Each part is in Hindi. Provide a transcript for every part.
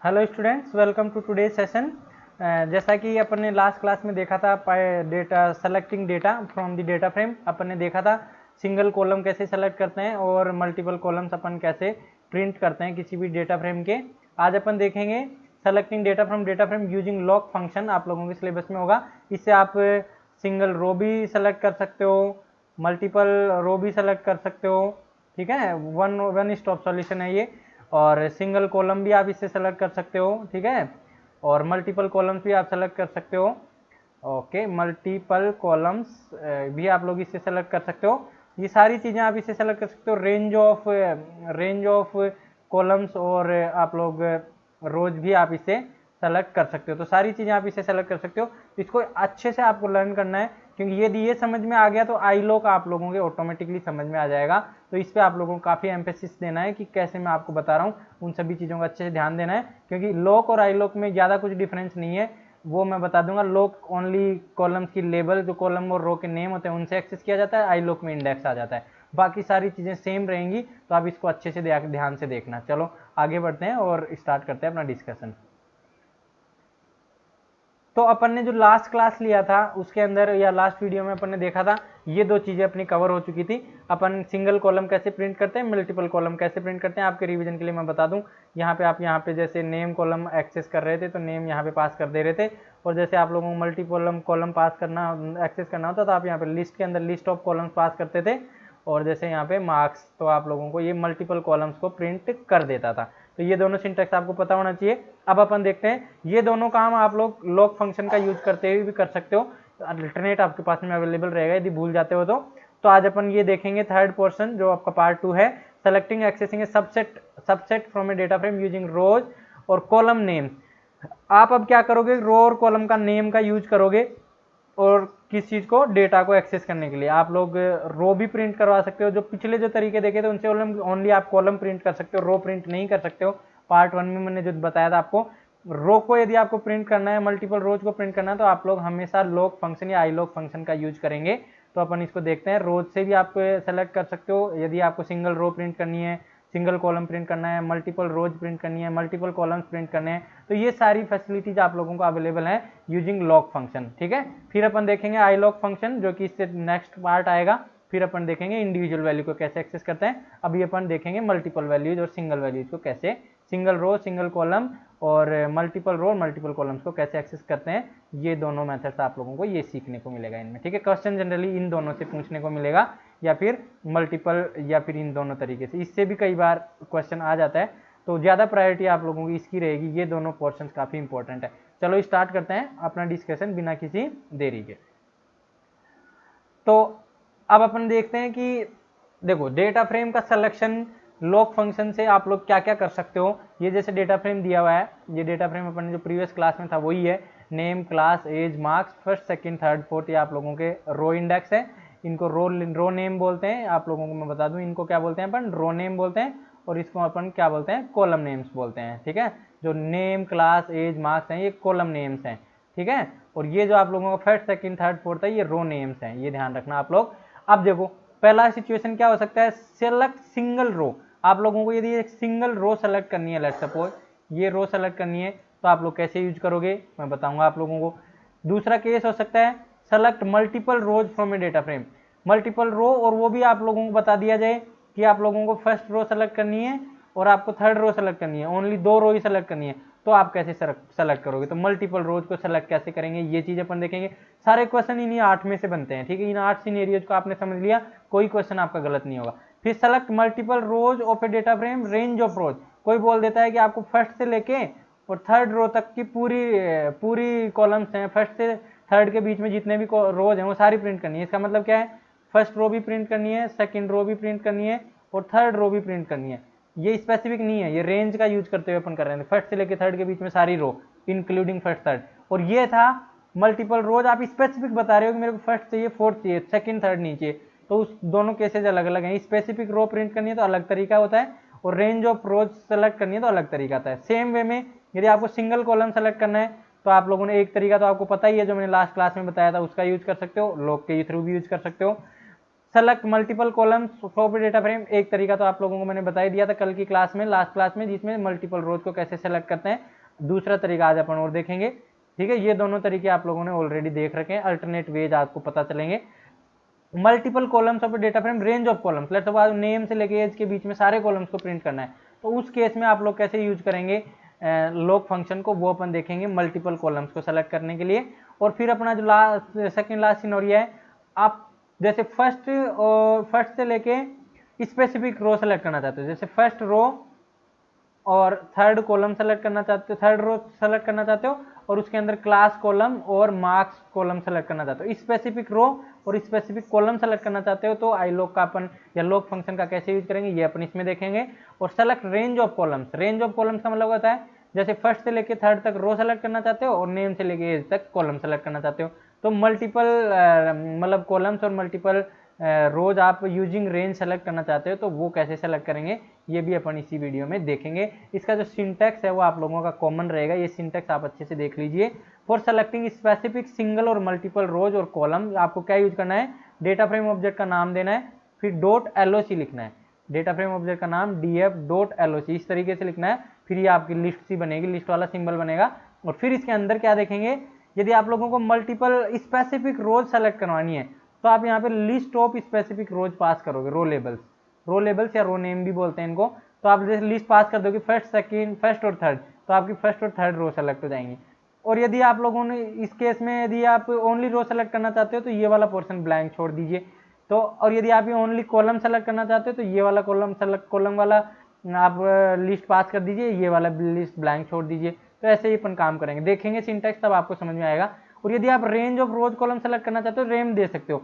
Hello students, welcome to today session. जैसा कि अपन ने लास्ट क्लास में देखा था data selecting data from the data frame. अपन ने देखा था सिंगल कॉलम कैसे सेलेक्ट करते हैं और मल्टीपल कॉलम्स अपन कैसे प्रिंट करते हैं किसी भी डेटा फ्रेम के। आज अपन देखेंगे selecting data from data frame using lock function. आप लोगों के सिलेबस में होगा। इससे आप सिंगल रो भी सेलेक्ट कर सकते हो, मल्टीपल रो भी सेलेक्ट कर सकते हो। ठीक है, वन स्टॉप सॉल्यूशन है ये। और सिंगल कॉलम भी आप इससे सेलेक्ट कर सकते हो। ठीक है, और मल्टीपल कॉलम्स भी आप सेलेक्ट कर सकते हो। ओके, मल्टीपल कॉलम्स भी आप लोग इससे सेलेक्ट कर सकते हो। ये सारी चीज़ें आप इससे सेलेक्ट कर सकते हो। रेंज ऑफ कॉलम्स और आप लोग रोज भी आप इससे सेलेक्ट कर सकते हो। तो सारी चीज़ें आप इससे सेलेक्ट कर सकते हो। इसको अच्छे से आपको लर्न करना है, क्योंकि यदि ये समझ में आ गया तो आई लॉक आप लोगों के ऑटोमेटिकली समझ में आ जाएगा। तो इस पे आप लोगों को काफ़ी एम्फेसिस देना है कि कैसे मैं आपको बता रहा हूँ, उन सभी चीज़ों का अच्छे से ध्यान देना है, क्योंकि लॉक और आई लॉक में ज़्यादा कुछ डिफरेंस नहीं है। वो मैं बता दूंगा। लॉक ओनली कॉलम्स की लेबल, जो कॉलम और रो के नेम होते हैं, उनसे एक्सेस किया जाता है। आई लॉक में इंडेक्स आ जाता है। बाकी सारी चीज़ें सेम रहेंगी। तो आप इसको अच्छे से ध्यान से देखना। चलो आगे बढ़ते हैं और स्टार्ट करते हैं अपना डिस्कशन। तो अपन ने जो लास्ट क्लास लिया था उसके अंदर, या लास्ट वीडियो में अपन ने देखा था, ये दो चीज़ें अपनी कवर हो चुकी थी। अपन सिंगल कॉलम कैसे प्रिंट करते हैं, मल्टीपल कॉलम कैसे प्रिंट करते हैं। आपके रिवीजन के लिए मैं बता दूं, यहाँ पे आप जैसे नेम कॉलम एक्सेस कर रहे थे तो नेम यहाँ पे पास कर दे रहे थे। और जैसे आप लोगों को मल्टीपल कॉलम पास करना, एक्सेस करना होता तो आप यहाँ पे लिस्ट के अंदर लिस्ट ऑफ कॉलम्स पास करते थे। और जैसे यहाँ पे मार्क्स, तो आप लोगों को ये मल्टीपल कॉलम्स को प्रिंट कर देता था। तो ये दोनों सिंटैक्स आपको पता होना चाहिए। अब अपन देखते हैं ये दोनों काम आप लोग लॉक फंक्शन का यूज करते हुए भी कर सकते हो। अल्टरनेट आपके पास में अवेलेबल रहेगा यदि भूल जाते हो तो आज अपन ये देखेंगे थर्ड पोर्शन, जो आपका पार्ट 2 है, selecting accessing a subset from a data frame using rows और कॉलम नेम्स। आप अब क्या करोगे, रो और कॉलम का नेम का यूज करोगे और किस चीज को, डेटा को एक्सेस करने के लिए। आप लोग रो भी प्रिंट करवा सकते हो। जो पिछले जो तरीके देखे थे उनसे ओनली आप कॉलम प्रिंट कर सकते हो, रो प्रिंट नहीं कर सकते हो। पार्ट 1 में मैंने जो बताया था आपको, रो को यदि आपको प्रिंट करना है, मल्टीपल रोज को प्रिंट करना है, तो आप लोग हमेशा लॉक फंक्शन या आई लॉक फंक्शन का यूज करेंगे। तो अपन इसको देखते हैं। रोज से भी आप सेलेक्ट कर सकते हो यदि आपको सिंगल रो प्रिंट करनी है, सिंगल कॉलम प्रिंट करना है, मल्टीपल रोज प्रिंट करनी है, मल्टीपल कॉलम्स प्रिंट करने हैं। तो ये सारी फैसिलिटीज आप लोगों को अवेलेबल है यूजिंग लॉक फंक्शन। ठीक है, फिर अपन देखेंगे आई लॉक फंक्शन, जो कि इससे नेक्स्ट पार्ट आएगा। फिर अपन देखेंगे इंडिविजुअल वैल्यू को कैसे एक्सेस करते हैं। अभी अपन देखेंगे मल्टीपल वैल्यूज और सिंगल वैल्यूज को कैसे, सिंगल रो सिंगल कॉलम और मल्टीपल रो मल्टीपल कॉलम्स को कैसे एक्सेस करते हैं। ये दोनों मेथड्स आप लोगों को ये सीखने को मिलेगा इनमें। ठीक है, क्वेश्चन जनरली इन दोनों से पूछने को मिलेगा, या फिर मल्टीपल या फिर इन दोनों तरीके से। इससे भी कई बार क्वेश्चन आ जाता है, तो ज़्यादा प्रायोरिटी आप लोगों की इसकी रहेगी। ये दोनों पोर्शन काफ़ी इंपॉर्टेंट है। चलो स्टार्ट करते हैं अपना डिस्कशन बिना किसी देरी के। तो अब अपन देखते हैं कि देखो, डेटा फ्रेम का सिलेक्शन लॉक फंक्शन से आप लोग क्या क्या कर सकते हो। ये जैसे डेटा फ्रेम दिया हुआ है, ये डेटा फ्रेम अपन ने जो प्रीवियस क्लास में था वही है। Name, class, age, marks, first, second, third, fourth, ये आप लोगों के रो इंडेक्स है। इनको रो नेम बोलते हैं। आप लोगों को मैं बता दूं, इनको क्या बोलते हैं अपन, रो नेम बोलते हैं। और इसको अपन क्या बोलते हैं, कॉलम नेम्स बोलते हैं। ठीक है, जो नेम, क्लास, एज, मार्क्स हैं, ये कॉलम नेम्स हैं। ठीक है, और ये जो आप लोगों का फर्स्ट, सेकंड, थर्ड, फोर्थ है, ये रो नेम्स हैं। ये ध्यान रखना आप लोग। अब देखो, पहला सिचुएशन क्या हो सकता है, सेलेक्ट सिंगल रो। आप लोगों को यदि एक सिंगल रो सेलेक्ट करनी है, लेट्स सपोज ये रो सेलेक्ट करनी है, तो आप लोग कैसे यूज करोगे मैं बताऊंगा आप लोगों को। दूसरा केस हो सकता है select multiple rows from a data frame. Multiple row, और वो भी आप लोगों को बता दिया जाए कि आप लोगों को फर्स्ट रो सेलेक्ट करनी है और आपको थर्ड रो सेलेक्ट करनी है, ओनली 2 रो ही सेलेक्ट करनी है। तो आप कैसे सेलेक्ट करोगे, तो मल्टीपल रोज को सेलेक्ट कैसे करेंगे, ये चीज अपन देखेंगे। सारे क्वेश्चन इन्हीं 8 में से बनते हैं। ठीक है, इन 8 सिनेरियोज को आपने समझ लिया, कोई क्वेश्चन आपका गलत नहीं होगा। फिर select multiple rose of a data frame, range of रोज। कोई बोल देता है कि आपको फर्स्ट से लेके और थर्ड रो तक की पूरी पूरी कॉलम्स हैं, फर्स्ट से थर्ड के बीच में जितने भी रोज हैं वो सारी प्रिंट करनी है। इसका मतलब क्या है, फर्स्ट रो भी प्रिंट करनी है, सेकंड रो भी प्रिंट करनी है और थर्ड रो भी प्रिंट करनी है। ये स्पेसिफिक नहीं है, ये रेंज का यूज करते हुए अपन कर रहे हैं। फर्स्ट से लेके थर्ड के बीच में सारी रो, इंक्लूडिंग फर्स्ट थर्ड। और ये था मल्टीपल रोज, आप स्पेसिफिक बता रहे हो कि मेरे को फर्स्ट चाहिए, फोर्थ चाहिए, सेकंड थर्ड नहीं चाहिए। तो उस दोनों केसेज अलग अलग हैं। स्पेसिफिक रो प्रिंट करनी है तो अलग तरीका होता है, और रेंज ऑफ रोज सेलेक्ट करनी है तो अलग तरीका आता है। सेम वे में यदि आपको सिंगल कॉलम सेलेक्ट करना है, तो आप लोगों ने एक तरीका तो आपको पता ही है, जो मैंने लास्ट क्लास में बताया था, उसका यूज कर सकते हो। लॉक के थ्रू भी यूज कर सकते हो। Select multiple columns for data frame, एक तरीका तो आप लोगों को मैंने बता ही दिया था कल की क्लास में, लास्ट क्लास में, जिसमें मल्टीपल रोज को कैसे सेलेक्ट करते हैं। दूसरा तरीका आज अपन और देखेंगे, ठीक है। ये दोनों तरीके आप लोगों ने ऑलरेडी देख रखे हैं, अल्टरनेट वेज आपको पता चलेंगे। Multiple columns of data frame, range of columns, let's suppose name से लेके एज के बीच में सारे कॉलम्स को प्रिंट करना है, तो उस केस में आप लोग कैसे यूज करेंगे लॉग फंक्शन को, वो अपन देखेंगे मल्टीपल कॉलम्स को सेलेक्ट करने के लिए। और फिर अपना जो सेकंड लास्ट सिनेरियो है, आप जैसे फर्स्ट से लेके स्पेसिफिक रो सेलेक्ट करना चाहते हो, जैसे फर्स्ट रो और थर्ड कॉलम सेलेक्ट करना चाहते हो, थर्ड रो सेलेक्ट करना चाहते हो, और उसके अंदर क्लास कॉलम और मार्क्स कॉलम सेलेक्ट करना चाहते हो, स्पेसिफिक रो और स्पेसिफिक कॉलम सेलेक्ट करना चाहते हो, तो आई लॉग का अपन या लॉग फंक्शन का कैसे यूज करेंगे ये अपन इसमें देखेंगे। और select range of columns, range of columns का मतलब होता है जैसे फर्स्ट से लेके थर्ड तक रो सेलेक्ट करना चाहते हो और नेम से लेके एज तक कॉलम सेलेक्ट करना चाहते हो, तो मल्टीपल मतलब कॉलम्स और मल्टीपल रोज आप यूजिंग रेंज सेलेक्ट करना चाहते हो, तो वो कैसे सेलेक्ट करेंगे ये भी अपन इसी वीडियो में देखेंगे। इसका जो सिंटैक्स है वो आप लोगों का कॉमन रहेगा, ये सिंटैक्स आप अच्छे से देख लीजिए। फॉर सेलेक्टिंग स्पेसिफिक सिंगल और मल्टीपल रोज और कॉलम, आपको क्या यूज करना है, डेटा फ्रेम ऑब्जेक्ट का नाम देना है, फिर डॉट एलओसी लिखना है, डेटा फ्रेम ऑब्जेक्ट का नाम df.loc इस तरीके से लिखना है। फिर ये आपकी लिस्ट सी बनेगी, लिस्ट वाला सिंबल बनेगा। और फिर इसके अंदर क्या देखेंगे, यदि आप लोगों को मल्टीपल स्पेसिफिक रोज सेलेक्ट करवानी है, तो आप यहाँ पे लिस्ट ऑफ स्पेसिफिक रोज पास करोगे, रो लेबल्स या रो नेम भी बोलते हैं इनको। तो आप जैसे लिस्ट पास कर दोगे फर्स्ट, सेकंड, फर्स्ट और थर्ड, तो आपकी फर्स्ट और थर्ड रो सेलेक्ट हो जाएंगी। और यदि आप लोगों ने इस केस में यदि आप ओनली रो सेलेक्ट करना चाहते हो तो ये वाला पोर्शन ब्लैंक छोड़ दीजिए। तो और यदि आप ये ओनली कॉलम सेलेक्ट करना चाहते हो तो ये वाला कॉलम वाला आप लिस्ट पास कर दीजिए, ये वाला लिस्ट ब्लैंक छोड़ दीजिए। तो ऐसे ही अपन काम करेंगे, देखेंगे सिंटैक्स तब आपको समझ में आएगा। और यदि आप range of rose column select करना चाहते हो, रेम दे सकते हो,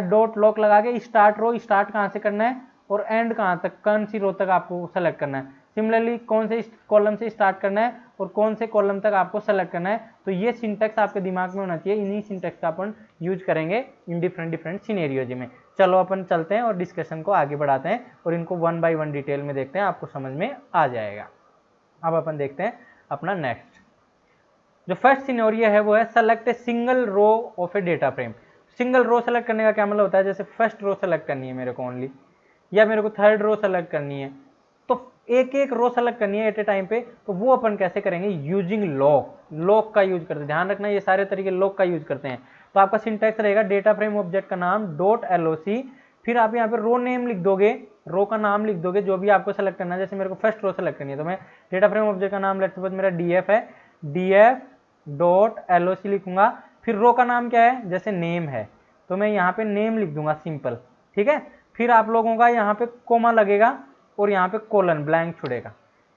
डॉट लॉक लगा के स्टार्ट रो, स्टार्ट कहाँ से करना है और एंड कहाँ तक, कौन सी रो तक आपको सेलेक्ट करना है। सिमिलरली कौन से कॉलम से स्टार्ट करना है और कौन से कॉलम तक आपको सेलेक्ट करना है। तो ये सिंटैक्स आपके दिमाग में होना चाहिए, इन्हीं सिंटैक्स का अपन यूज करेंगे इन डिफरेंट सिनेरियोज में। चलो अपन चलते हैं और डिस्कशन को आगे बढ़ाते हैं और इनको वन बाय वन डिटेल में देखते हैं, आपको समझ में आ जाएगा। अब अपन देखते हैं अपना नेक्स्ट जो फर्स्ट सिनेरियो है वो है select a single row of a data frame. Single row select करने का क्या मतलब होता है, जैसे फर्स्ट रो सेलेक्ट करनी है मेरे को ओनली, या मेरे को थर्ड रो सेलेक्ट करनी है, तो एक एक रो सेलेक्ट करनी है एट ए टाइम पे, तो वो अपन कैसे करेंगे, यूजिंग लॉक का यूज करते हैं। ध्यान रखना ये सारे तरीके लॉक का यूज करते हैं। तो आपका सिंटैक्स रहेगा डेटा फ्रेम ऑब्जेक्ट का नाम .loc, फिर आप यहाँ पे रो नेम लिख दोगे, रो का नाम लिख दोगे जो भी आपको सेलेक्ट करना है। जैसे मेरे को फर्स्ट रो सेलेक्ट करनी है तो मैं डेटा फ्रेम ऑब्जेक्ट का नाम लेट्स सपोज मेरा df है, df.loc लिखूंगा। फिर रो का नाम क्या है, जैसे नेम है तो मैं यहाँ पे नेम लिख दूंगा सिंपल, ठीक है। फिर आप लोगों का यहाँ पे कोमा लगेगा और यहाँ पे कोलन ब्लैंक छुड़ेगा।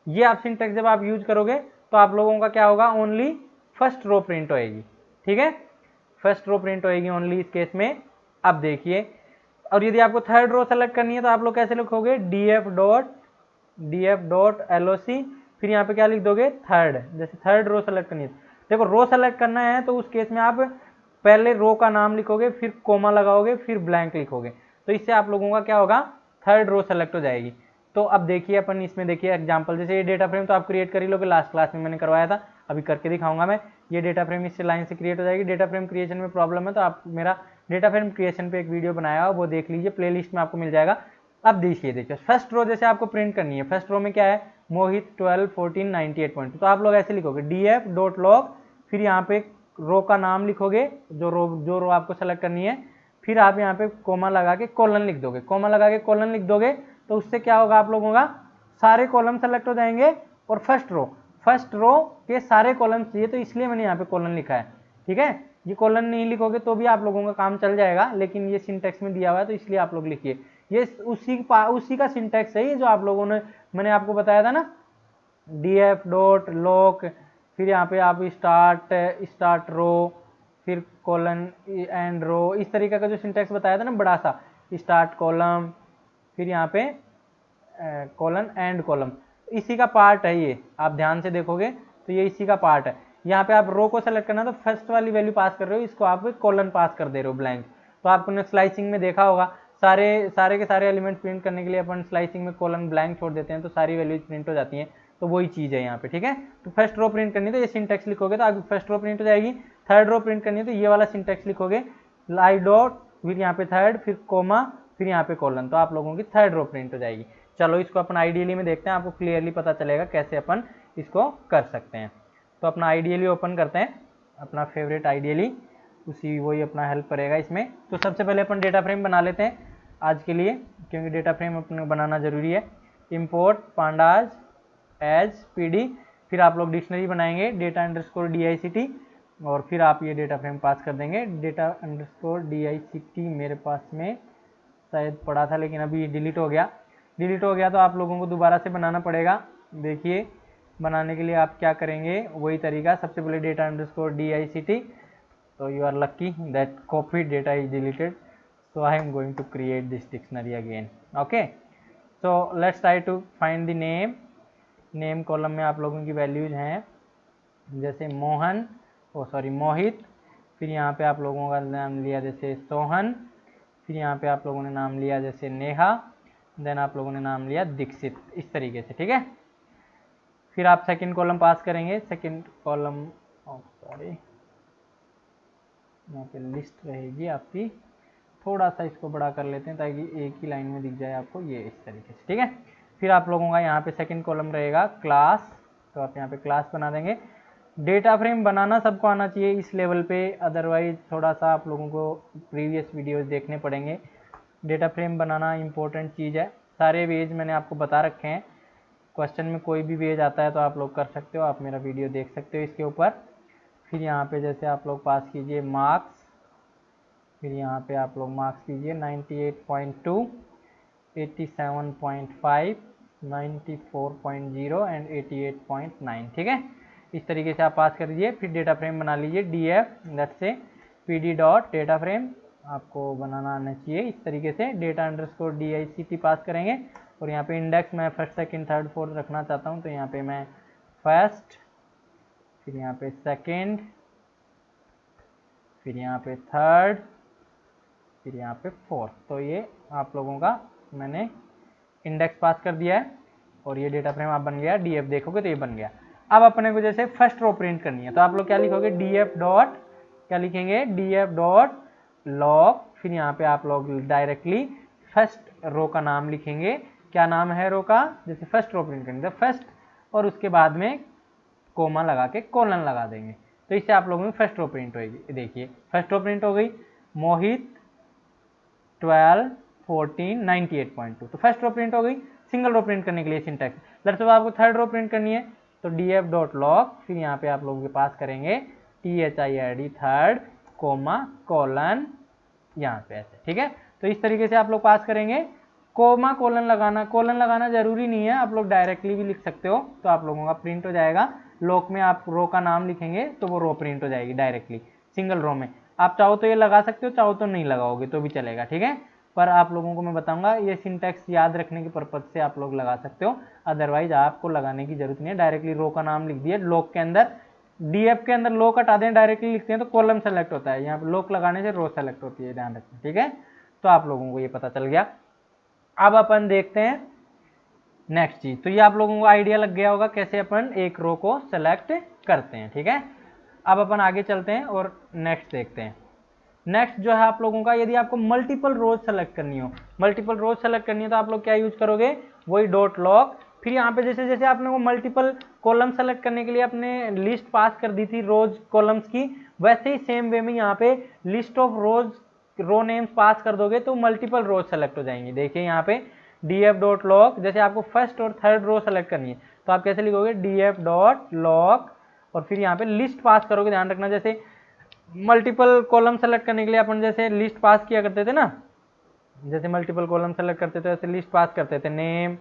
ये आप सिंटैक्स जब आप यूज करोगे तो आप लोगों का क्या होगा, ओनली फर्स्ट रो प्रिंट होएगी, ठीक है, फर्स्ट रो प्रिंट होएगी ओनली इस केस में। अब देखिए, और यदि आपको थर्ड रो सेलेक्ट करनी है तो आप लोग कैसे लिखोगे, df.loc, फिर यहाँ पे क्या लिख दोगे, थर्ड, जैसे थर्ड रो सेलेक्ट करनी है। देखो रो सेलेक्ट करना है तो उस केस में आप पहले रो का नाम लिखोगे, फिर कोमा लगाओगे, फिर ब्लैंक लिखोगे, तो इससे आप लोगों का क्या होगा, थर्ड रो सेलेक्ट हो जाएगी। तो अब देखिए अपन इसमें देखिए एग्जांपल, जैसे ये डेटा फ्रेम तो आप क्रिएट कर ही लोगे, लास्ट क्लास में मैंने करवाया था, अभी करके दिखाऊंगा मैं। ये डेटा फ्रेम इससे लाइन से क्रिएट हो जाएगी। डेटा फ्रेम क्रिएशन में प्रॉब्लम है तो आप मेरा डेटा फ्रेम क्रिएशन पे एक वीडियो बनाया हो वो देख लीजिए, प्लेलिस्ट में आपको मिल जाएगा। अब देखिए फर्स्ट रो जैसे आपको प्रिंट करनी है, फर्स्ट रो में क्या है, मोहित 12 14 98 तो आप लोग ऐसे लिखोगे df.log, फिर यहाँ पे रो का नाम लिखोगे, जो रो आपको सेलेक्ट करनी है, फिर आप यहाँ पे कोमा लगा के कोलन लिख दोगे, कोमा लगा के कोलन लिख दोगे, तो उससे क्या होगा, आप लोगों का सारे कॉलम सेलेक्ट हो जाएंगे और फर्स्ट रो के सारे कॉलम चाहिए, तो इसलिए मैंने यहाँ पे कॉलन लिखा है, ठीक है। ये कॉलन नहीं लिखोगे तो भी आप लोगों का काम चल जाएगा, लेकिन ये सिंटैक्स में दिया हुआ है तो इसलिए आप लोग लिखिए। ये उसी का सिंटैक्स है, ये जो आप लोगों ने मैंने आपको बताया था ना, df.loc, फिर यहाँ पे आप स्टार्ट रो, फिर कॉलन एंड रो, इस तरीके का जो सिंटैक्स बताया था ना बड़ा सा, स्टार्ट कॉलम, फिर यहाँ पे कॉलन एंड कॉलम, इसी का पार्ट है ये। आप ध्यान से देखोगे तो ये इसी का पार्ट है। यहाँ पे आप रो को सेलेक्ट करना तो फर्स्ट वाली वैल्यू पास कर रहे हो, इसको आप कॉलन पास कर दे रहे हो ब्लैंक। तो आपने स्लाइसिंग में देखा होगा, सारे के सारे एलिमेंट प्रिंट करने के लिए अपन स्लाइसिंग में कॉलन ब्लैंक छोड़ देते हैं तो सारी वैल्यूज प्रिंट हो जाती हैं। तो वही चीज़ है यहाँ पे, ठीक है। तो फर्स्ट रो प्रिंट करनी है तो ये सिंटैक्स लिखोगे तो आपकी फर्स्ट रो प्रिंट हो जाएगी। थर्ड रो प्रिंट करनी है तो ये वाला सिंटैक्स लिखोगे, फिर यहाँ पे थर्ड, फिर कोमा, फिर यहाँ पे कॉलन, तो आप लोगों की थर्ड रो प्रिंट हो जाएगी। चलो इसको अपन आइडियली में देखते हैं, आपको क्लियरली पता चलेगा कैसे अपन इसको कर सकते हैं। तो अपना आइडियली ओपन करते हैं, अपना फेवरेट आइडियली, उसी वही अपना हेल्प करेगा इसमें। तो सबसे पहले अपन डेटा फ्रेम बना लेते हैं आज के लिए, क्योंकि डेटा फ्रेम अपने बनाना जरूरी है। इम्पोर्ट पांडाज एज pd, फिर आप लोग डिक्शनरी बनाएंगे डेटा अंडरस्कोर dict, और फिर आप ये डेटा फ्रेम पास कर देंगे। डेटा अंडरस्कोर dict मेरे पास में शायद पड़ा था, लेकिन अभी डिलीट हो गया। डिलीट हो गया तो आप लोगों को दोबारा से बनाना पड़ेगा। देखिए बनाने के लिए आप क्या करेंगे, वही तरीका, सबसे पहले data underscore dict, so you are lucky that copied data is deleted, so I am going to create this dictionary again. Okay, so let's try to find the name. Name column में आप लोगों की वैल्यूज हैं, जैसे मोहन, मोहित, फिर यहाँ पे आप लोगों का नाम लिया जैसे सोहन, फिर यहाँ पे आप लोगों ने नाम लिया जैसे नेहा, देन आप लोगों ने नाम लिया दीक्षित, इस तरीके से, ठीक है। फिर आप सेकंड कॉलम पास करेंगे, सेकंड कॉलम, सॉरी यहाँ पे लिस्ट रहेगी आपकी, थोड़ा सा इसको बड़ा कर लेते हैं ताकि एक ही लाइन में दिख जाए आपको, ये इस तरीके से, ठीक है। फिर आप लोगों का यहाँ पे सेकंड कॉलम रहेगा क्लास, तो आप यहाँ पे क्लास बना देंगे। डेटा फ्रेम बनाना सबको आना चाहिए इस लेवल पे, अदरवाइज थोड़ा सा आप लोगों को प्रीवियस वीडियोस देखने पड़ेंगे। डेटा फ्रेम बनाना इंपॉर्टेंट चीज़ है, सारे वेज मैंने आपको बता रखे हैं, क्वेश्चन में कोई भी वेज आता है तो आप लोग कर सकते हो, आप मेरा वीडियो देख सकते हो इसके ऊपर। फिर यहाँ पे जैसे आप लोग पास कीजिए मार्क्स, फिर यहाँ पे आप लोग मार्क्स कीजिए 98.2, 87.5, 94.0 एंड 88.9, ठीक है। इस तरीके से आप पास कर दीजिए। फिर डेटा फ्रेम बना लीजिए df, दैट से pd डॉट डेटा फ्रेम आपको बनाना आना चाहिए इस तरीके से। डेटा अंडरस्कोर dict पास करेंगे, और यहाँ पे इंडेक्स मैं फर्स्ट सेकंड थर्ड फोर्थ रखना चाहता हूँ, तो यहाँ पे मैं फर्स्ट, फिर यहाँ पे सेकंड, फिर यहाँ पे थर्ड, फिर यहाँ पे फोर्थ, तो ये आप लोगों का मैंने इंडेक्स पास कर दिया है, और ये डेटा फ्रेम आप बन गया। df देखोगे तो ये बन गया। अब अपने को जैसे फर्स्ट रो प्रिंट करनी है, तो आप लोग क्या लिखोगे, df डॉट, क्या लिखेंगे, df डॉट लॉग, फिर यहाँ पे आप लोग डायरेक्टली फर्स्ट रो का नाम लिखेंगे। क्या नाम है रो का, जैसे फर्स्ट रो प्रिंट करनी है फर्स्ट, और उसके बाद में कोमा लगा के कोलन लगा देंगे, तो इससे आप लोगों में फर्स्ट रो प्रिंट होगी। देखिए फर्स्ट रो प्रिंट हो गई, मोहित 12, 14, 98.2, तो फर्स्ट रो प्रिंट हो गई। सिंगल रो प्रिंट करने के लिए सिंटैक्स, लेट्स सपोज आपको थर्ड रो प्रिंट करनी है, तो df डॉट लॉग, फिर यहाँ पे आप लोगों के पास करेंगे third थर्ड कोमा कोलन, यहाँ पे ऐसे, ठीक है। तो इस तरीके से आप लोग पास करेंगे। कोमा कोलन लगाना जरूरी नहीं है, आप लोग डायरेक्टली भी लिख सकते हो, तो आप लोगों का प्रिंट हो जाएगा। लॉक में आप रो का नाम लिखेंगे तो वो रो प्रिंट हो जाएगी डायरेक्टली सिंगल रो में। आप चाहो तो ये लगा सकते हो, चाहो तो नहीं लगाओगे तो भी चलेगा, ठीक है। पर आप लोगों को मैं बताऊंगा, ये सिंटैक्स याद रखने के पर्पज से आप लोग लगा सकते हो, अदरवाइज आपको लगाने की जरूरत नहीं है। डायरेक्टली रो का नाम लिख दिए, लॉक के अंदर, डीएफ के अंदर लॉक हटा दें, डायरेक्टली लिखते हैं तो कॉलम सेलेक्ट होता है, यहाँ पे लॉक लगाने से रो सेलेक्ट होती है, ध्यान रखना, ठीक है। तो आप लोगों को ये पता चल गया। अब अपन देखते हैं नेक्स्ट चीज, तो ये आप लोगों को आइडिया लग गया होगा कैसे अपन एक रो को सेलेक्ट करते हैं, ठीक है। अब अपन आगे चलते हैं और नेक्स्ट देखते हैं। नेक्स्ट जो है आप लोगों का, यदि आपको मल्टीपल रोज सेलेक्ट करनी हो, तो आप लोग क्या यूज करोगे, वही डॉट लॉग। फिर यहाँ पे जैसे जैसे आपने वो मल्टीपल कॉलम सेलेक्ट करने के लिए अपने लिस्ट पास कर दी थी रोज कॉलम्स की, वैसे ही सेम वे में यहाँ पे list of rows row names pass कर दोगे तो मल्टीपल रोज सेलेक्ट हो जाएंगी। देखिए यहाँ पे df डॉट लॉग, जैसे आपको फर्स्ट और थर्ड रो सेलेक्ट करनी है तो आप कैसे लिखोगे, df डॉट लॉग, और फिर यहाँ पे लिस्ट पास करोगे। ध्यान रखना, जैसे मल्टीपल कॉलम सेलेक्ट करने के लिए अपन जैसे लिस्ट पास किया करते थे ना, जैसे मल्टीपल कॉलम सेलेक्ट करते थे ऐसे लिस्ट पास करते थे, नेम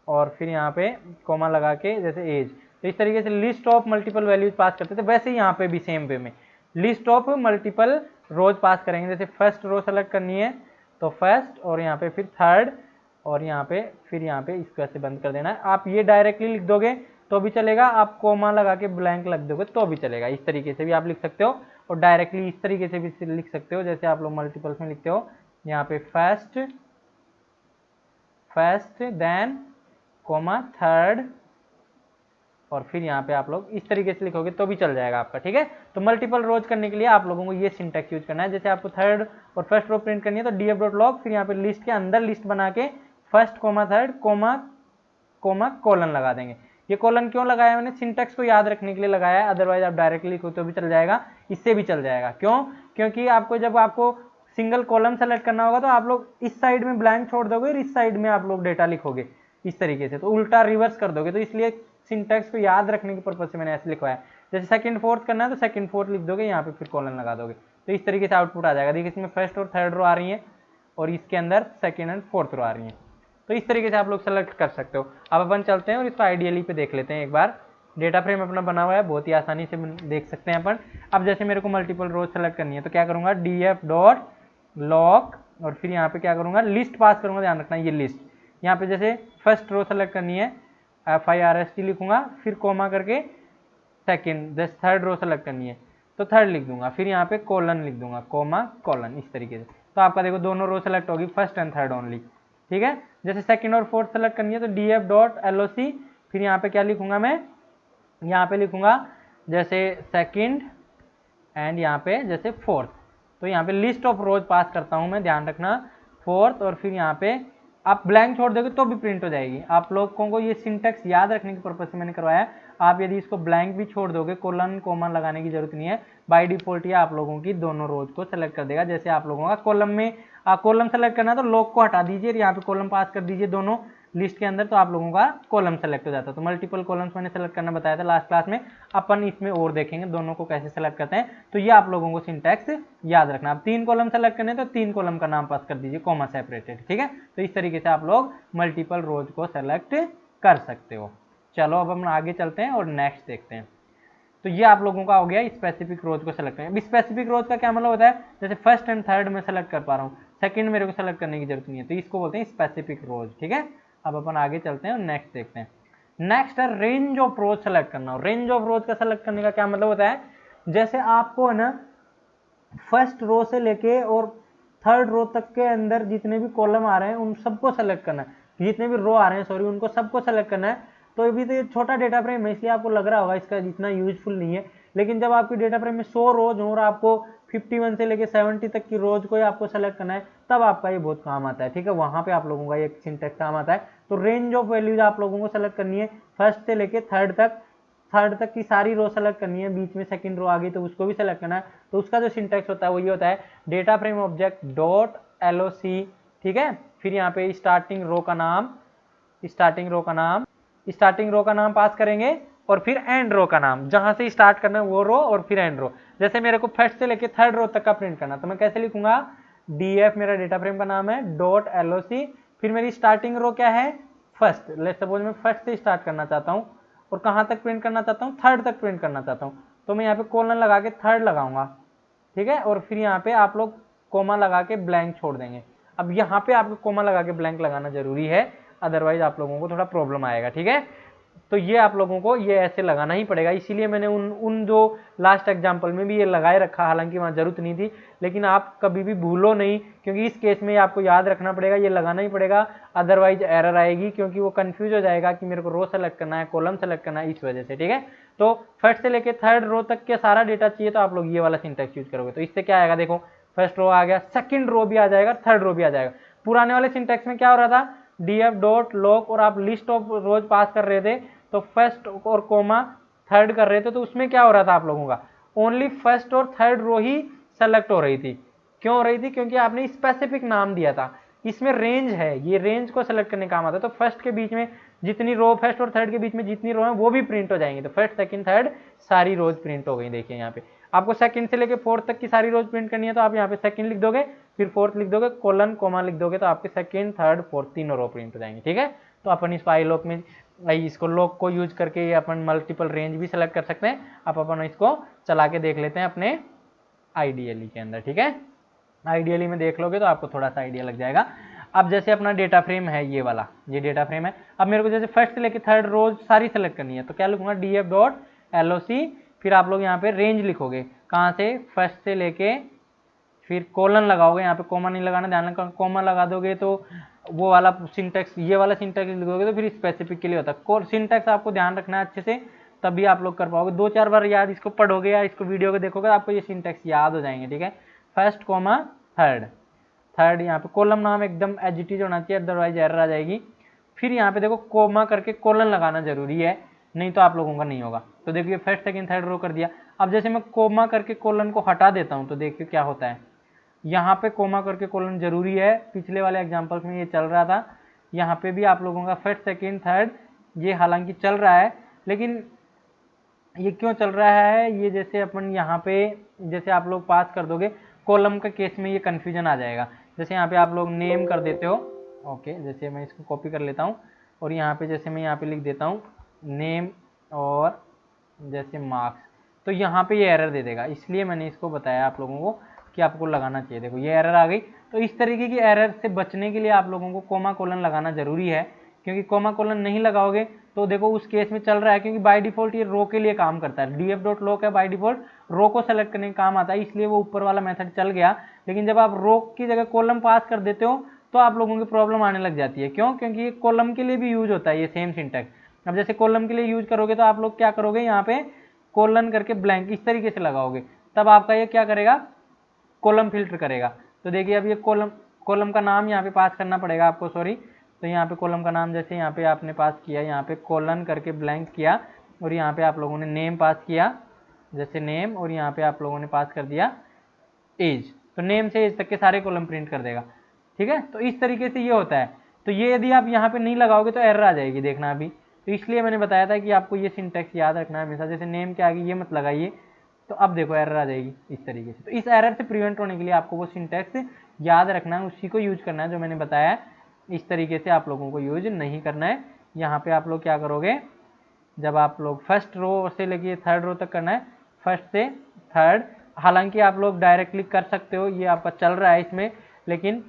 और फिर यहाँ पे कॉमा लगा के जैसे एज, तो इस तरीके से list of multiple values pass करते थे। वैसे ही यहाँ पे भी सेम वे में लिस्ट ऑफ मल्टीपल रोज पास करेंगे। जैसे फर्स्ट रो सेलेक्ट करनी है तो फर्स्ट, और यहाँ पे फिर थर्ड, और यहाँ पे फिर यहाँ पे इसको ऐसे बंद कर देना है। आप ये डायरेक्टली लिख दोगे तो भी चलेगा, आप कोमा लगा के ब्लैंक लग दोगे तो भी चलेगा। इस तरीके से भी आप लिख सकते हो, और डायरेक्टली इस तरीके से भी लिख सकते हो, जैसे आप लोग मल्टीपल्स में लिखते हो, यहाँ पे फर्स्ट देन कोमा थर्ड और फिर यहाँ पे आप लोग इस तरीके से लिखोगे तो भी चल जाएगा आपका, ठीक है। तो मल्टीपल रोज करने के लिए आप लोगों को ये सिंटैक्स यूज करना है। जैसे आपको थर्ड और फर्स्ट रो प्रिंट करनी है तो df.log, फिर यहाँ पे लिस्ट के अंदर लिस्ट बना के first comma third comma comma colon लगा देंगे। ये कोलन क्यों लगाया मैंने, सिंटैक्स को याद रखने के लिए लगाया है, अदरवाइज आप डायरेक्टली लिखो तो भी चल जाएगा, इससे भी चल जाएगा। क्यों, क्योंकि आपको जब आपको सिंगल कॉलम सेलेक्ट करना होगा तो आप लोग इस साइड में ब्लैंक छोड़ दोगे और इस साइड में आप लोग डेटा लिखोगे इस तरीके से, तो उल्टा रिवर्स कर दोगे। तो इसलिए सिंटैक्स को याद रखने के पर्पज से मैंने ऐसे लिखवाया। जैसे सेकंड फोर्थ करना है तो सेकंड फोर्थ लिख दोगे, यहाँ पे फिर कॉलन लगा दोगे, तो इस तरीके से आउटपुट आ जाएगा। देखिए इसमें फर्स्ट और थर्ड रो आ रही है और इसके अंदर सेकंड एंड फोर्थ रो आ रही है। तो इस तरीके से आप लोग सेलेक्ट कर सकते हो। अब अपन चलते हैं और इसको आइडियली पे देख लेते हैं एक बार। डेटा फ्रेम अपना बना हुआ है, बहुत ही आसानी से देख सकते हैं अपन। अब जैसे मेरे को मल्टीपल रोज सेलेक्ट करनी है तो क्या करूंगा, df.log और फिर यहाँ पे क्या करूंगा, लिस्ट पास करूंगा, ध्यान रखना ये लिस्ट। यहाँ पे जैसे फर्स्ट रो सेलेक्ट करनी है, FIRST लिखूंगा, फिर कोमा करके सेकंड, जैसे थर्ड रो सेलेक्ट करनी है तो थर्ड लिख दूंगा, फिर यहाँ पे कोलन लिख दूंगा, कोमा कोलन, इस तरीके से। तो आपका देखो दोनों रो सेलेक्ट होगी, फर्स्ट एंड थर्ड ओनली, ठीक है। जैसे सेकंड और फोर्थ सेलेक्ट करनी है तो df.loc, फिर यहाँ पे क्या लिखूंगा मैं, यहाँ पे लिखूंगा जैसे सेकंड एंड यहाँ पे जैसे फोर्थ। तो यहाँ पे लिस्ट ऑफ रोज पास करता हूँ मैं, ध्यान रखना, फोर्थ, और फिर यहाँ पे आप ब्लैंक छोड़ दोगे तो भी प्रिंट हो जाएगी। आप लोगों को ये सिंटैक्स याद रखने के पर्पज से मैंने करवाया। आप यदि इसको ब्लैंक भी छोड़ दोगे, कोलन कोमा लगाने की जरूरत नहीं है, बाय डिफॉल्ट ये आप लोगों की दोनों रोज को सेलेक्ट कर देगा। जैसे आप लोगों का कॉलम में कॉलम सेलेक्ट करना है तो लॉग को हटा दीजिए, यहाँ पे कॉलम पास कर दीजिए दोनों लिस्ट के अंदर, तो आप लोगों का कॉलम सेलेक्ट हो जाता है। तो मल्टीपल कॉलम्स मैंने सेलेक्ट करना बताया था लास्ट क्लास में, अपन इसमें और देखेंगे दोनों को कैसे सेलेक्ट करते हैं। तो ये आप लोगों को सिंटैक्स याद रखना। आप 3 कॉलम सेलेक्ट करने तो 3 कॉलम का नाम पास कर दीजिए, कॉमा सेपरेटेड, ठीक है। तो इस तरीके से आप लोग मल्टीपल रोज को सेलेक्ट कर सकते हो। चलो अब हम आगे चलते हैं और नेक्स्ट देखते हैं। तो ये आप लोगों का हो गया स्पेसिफिक रोज को सेलेक्ट करना। स्पेसिफिक रोज का क्या मतलब होता है, जैसे फर्स्ट एंड थर्ड में सेलेक्ट कर पा रहा हूँ, सेकंड मेरे को सेलेक्ट करने की जरूरत नहीं है, तो इसको बोलते हैं स्पेसिफिक रोज, ठीक है। अब अपन आगे चलते हैं और नेक्स्ट देखते हैं। नेक्स्ट है रेंज ऑफ रोज सेलेक्ट करना। रेंज ऑफ रोज का सेलेक्ट करने का क्या मतलब होता है, जैसे आपको है ना फर्स्ट रो से लेके और थर्ड रो तक के अंदर जितने भी कॉलम आ रहे हैं उन सबको सेलेक्ट करना है, जितने भी रो आ रहे हैं सॉरी उनको सबको सेलेक्ट करना है। तो अभी तो ये छोटा डेटा फ्रेम है इसलिए आपको लग रहा होगा इसका जितना यूजफुल नहीं है, लेकिन जब आपकी डेटा फ्रेम में 100 रोज हो और आपको 51 से लेके 70 तक की रोज को आपको सेलेक्ट करना है, तब आपका ये बहुत काम आता है, ठीक है। वहां पे आप लोगों का एक सिंटैक्स काम आता है। तो रेंज ऑफ वैल्यूज आप लोगों को सेलेक्ट करनी है, फर्स्ट से लेके थर्ड तक की सारी रो सेलेक्ट करनी है, बीच में सेकंड रो आ गई तो उसको भी सेलेक्ट करना है। तो उसका जो सिंटैक्स होता है वो ये होता है, data frame object dot LOC, ठीक है। फिर यहाँ पे स्टार्टिंग रो का नाम पास करेंगे और फिर एंड रो का नाम, जहां से स्टार्ट करना है वो रो और फिर एंड रो। जैसे मेरे को फर्स्ट से लेके थर्ड रो तक का प्रिंट करना तो मैं कैसे लिखूंगा, DF मेरा डेटा फ्रेम का नाम है, डॉट LOC, फिर मेरी स्टार्टिंग रो क्या है, फर्स्ट। लेट्स सपोज मैं फर्स्ट से स्टार्ट करना चाहता हूँ और कहां तक प्रिंट करना चाहता हूँ, थर्ड तक प्रिंट करना चाहता हूँ, तो मैं यहाँ पे कोलन लगा के थर्ड लगाऊंगा, ठीक है। और फिर यहाँ पे आप लोग कोमा लगा के ब्लैंक छोड़ देंगे। अब यहाँ पे आपको कोमा लगा के ब्लैंक लगाना जरूरी है, अदरवाइज आप लोगों को थोड़ा प्रॉब्लम आएगा, ठीक है। तो ये आप लोगों को ये ऐसे लगाना ही पड़ेगा, इसीलिए मैंने उन जो लास्ट एग्जांपल में भी ये लगाए रखा, हालांकि वहां जरूरत नहीं थी, लेकिन आप कभी भी भूलो नहीं, क्योंकि इस केस में आपको याद रखना पड़ेगा, ये लगाना ही पड़ेगा, अदरवाइज एरर आएगी, क्योंकि वो कंफ्यूज हो जाएगा कि मेरे को रो सेलेक्ट करना है, कॉलम सेलेक्ट करना है, इस वजह से, ठीक है। तो फर्स्ट से लेके थर्ड रो तक के सारा डेटा चाहिए तो आप लोग ये वाला सिंटैक्स यूज करोगे। तो इससे क्या आएगा, देखो फर्स्ट रो आ गया, सेकंड रो भी आ जाएगा, थर्ड रो भी आ जाएगा। पुराने वाले सिंटैक्स में क्या हो रहा था, df.log और आप लिस्ट ऑफ रोज पास कर रहे थे तो फर्स्ट और कोमा थर्ड कर रहे थे, तो उसमें क्या हो रहा था आप लोगों का, ओनली फर्स्ट और थर्ड रो ही सेलेक्ट हो रही थी। क्यों हो रही थी, क्योंकि आपने स्पेसिफिक नाम दिया था। इसमें रेंज है, ये रेंज को सेलेक्ट करने काम आता है। तो फर्स्ट के बीच में जितनी रो, फर्स्ट और थर्ड के बीच में जितनी रो है वो भी प्रिंट हो जाएंगे। तो फर्स्ट सेकंड थर्ड सारी रोज प्रिंट हो गई। देखिए यहाँ पे आपको सेकंड से लेके फोर्थ तक की सारी रोज प्रिंट करनी है तो आप यहाँ पे सेकंड लिख दोगे, फिर फोर्थ लिख दोगे, कोलन कोमा लिख दोगे, तो आपके सेकंड थर्ड फोर्थ तीनों रो प्रिंट हो जाएंगे, ठीक है। तो अपन इस फाइल में इसको लॉक को यूज करके अपन मल्टीपल रेंज भी सेलेक्ट कर सकते हैं। अब अपन इसको चला के देख लेते हैं अपने आईडीएलई के अंदर, ठीक है। आईडीएलई में देख लोगे तो आपको थोड़ा सा आइडिया लग जाएगा। अब जैसे अपना डेटा फ्रेम है ये वाला, ये डेटा फ्रेम है। अब मेरे को जैसे फर्स्ट से लेके थर्ड रोज सारी सेलेक्ट करनी है तो क्या लिखूंगा, df.loc, फिर आप लोग यहाँ पे रेंज लिखोगे, कहाँ से, फर्स्ट से लेके, फिर कोलन लगाओगे, यहाँ पे कोमा नहीं लगाना, ध्यान रखना, कोमा लगा दोगे तो वो वाला सिंटैक्स, ये वाला सिंटैक्स लिखोगे तो फिर स्पेसिफिक के लिए होता है। सिंटैक्स आपको ध्यान रखना है अच्छे से, तभी आप लोग कर पाओगे। 2-4 बार याद इसको पढ़ोगे या इसको वीडियो को देखोगे आपको ये सिंटैक्स याद हो जाएंगे, ठीक है। फर्स्ट कॉमा थर्ड यहाँ पे कॉलम नाम एकदम एज इट इज होना चाहिए, अदरवाइज एरर आ जाएगी। फिर यहाँ पे देखो कोमा करके कोलन लगाना जरूरी है, नहीं तो आप लोगों का नहीं होगा। तो देखिए फर्स्ट सेकंड थर्ड रो कर दिया। अब जैसे मैं कोमा करके कोलन को हटा देता हूँ तो देखिए क्या होता है, यहाँ पे कोमा करके कोलन जरूरी है। पिछले वाले एग्जाम्पल्स में ये चल रहा था, यहाँ पे भी आप लोगों का फर्स्ट सेकंड थर्ड ये हालांकि चल रहा है, लेकिन ये क्यों चल रहा है, ये जैसे अपन यहाँ पे जैसे आप लोग पास कर दोगे कॉलम के केस में ये कन्फ्यूजन आ जाएगा। जैसे यहाँ पे आप लोग नेम कर देते हो, ओके, जैसे मैं इसको कॉपी कर लेता हूँ और यहाँ पे जैसे मैं यहाँ पे लिख देता हूँ नेम और जैसे मार्क्स, तो यहाँ पे ये एरर दे देगा। इसलिए मैंने इसको बताया आप लोगों को कि आपको लगाना चाहिए। देखो ये एरर आ गई। तो इस तरीके की एरर से बचने के लिए आप लोगों को कोमा कोलन लगाना जरूरी है, क्योंकि कोमा कोलन नहीं लगाओगे तो देखो उस केस में चल रहा है, क्योंकि बाय डिफॉल्ट ये रो के लिए काम करता है। df.lock है बाय डिफॉल्ट रो को सेलेक्ट करने का काम आता है, इसलिए वो ऊपर वाला मेथड चल गया। लेकिन जब आप रो की जगह कॉलम पास कर देते हो तो आप लोगों की प्रॉब्लम आने लग जाती है। क्यों? क्योंकि ये कॉलम के लिए भी यूज होता है ये सेम सिंटैक्स। अब जैसे कॉलम के लिए यूज करोगे तो आप लोग क्या करोगे, यहाँ पे कोलन करके ब्लैंक इस तरीके से लगाओगे, तब आपका ये क्या करेगा, कॉलम फिल्टर करेगा। तो देखिए अब ये कॉलम का नाम यहाँ पे पास करना पड़ेगा आपको, सॉरी। तो यहाँ पे कॉलम का नाम जैसे यहाँ पे आपने पास किया, यहाँ पे कोलन करके ब्लैंक किया और यहाँ पे आप लोगों ने नेम पास किया, जैसे नेम, और यहाँ पे आप लोगों ने पास कर दिया एज। तो नेम से एज तक के सारे कॉलम प्रिंट कर देगा, ठीक है। तो इस तरीके से ये होता है। तो ये यदि आप यहाँ पे नहीं लगाओगे तो एरर आ जाएगी, देखना अभी। तो इसलिए मैंने बताया था कि आपको ये सिंटैक्स याद रखना है हमेशा, जैसे नेम के आगे ये मत लगाइए, तो अब देखो एरर आ जाएगी इस तरीके से। तो इस एरर से प्रिवेंट होने के लिए आपको वो सिंटैक्स याद रखना है, उसी को यूज करना है जो मैंने बताया। इस तरीके से आप लोगों को यूज नहीं करना है। यहाँ पे आप लोग क्या करोगे, जब आप लोग फर्स्ट रो से लेके थर्ड रो तक करना है, फर्स्ट से थर्ड। हालांकि आप लोग डायरेक्टली कर सकते हो, ये आपका चल रहा है इसमें, लेकिन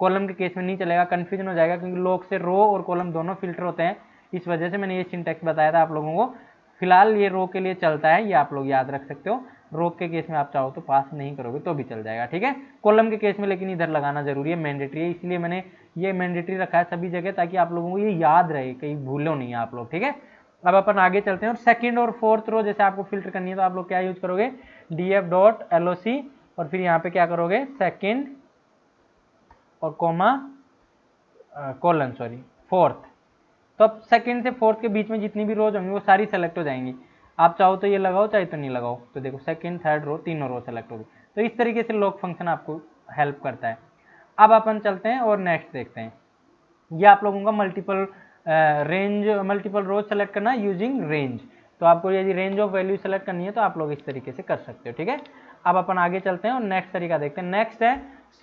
कॉलम के केस में नहीं चलेगा, कंफ्यूजन हो जाएगा, क्योंकि लॉग से रो और कॉलम दोनों फिल्टर होते हैं। इस वजह से मैंने ये सिंटैक्स बताया था आप लोगों को। फिलहाल ये रो के लिए चलता है, ये आप लोग याद रख सकते हो। रो के केस में आप चाहो तो पास नहीं करोगे तो भी चल जाएगा, ठीक है। कॉलम के केस में लेकिन इधर लगाना जरूरी है, मैंडेटरी है, इसलिए मैंने ये मैंडेटरी रखा है सभी जगह, ताकि आप लोगों को ये याद रहे, कहीं भूलो नहीं आप लोग, ठीक है। अब अपन आगे चलते हैं और सेकंड और फोर्थ रो जैसे आपको फिल्टर करनी है तो आप लोग क्या यूज करोगे, df.loc और फिर यहाँ पे क्या करोगे, सेकंड और कोमा कोलन, सॉरी, फोर्थ। तो अब सेकंड से फोर्थ के बीच में जितनी भी रोज होंगी वो सारी सेलेक्ट हो जाएंगी। आप चाहो तो ये लगाओ, चाहे तो नहीं लगाओ। तो देखो सेकंड थर्ड रो तीनों रो सेलेक्ट होगी। तो इस तरीके से लॉक फंक्शन आपको हेल्प करता है। अब अपन चलते हैं और नेक्स्ट देखते हैं। ये आप लोगों का मल्टीपल रोज सेलेक्ट करना यूजिंग रेंज। तो आपको यदि रेंज ऑफ वैल्यू सेलेक्ट करनी है तो आप लोग इस तरीके से कर सकते हो, ठीक है। अब अपन आगे चलते हैं और नेक्स्ट तरीका देखते हैं। नेक्स्ट है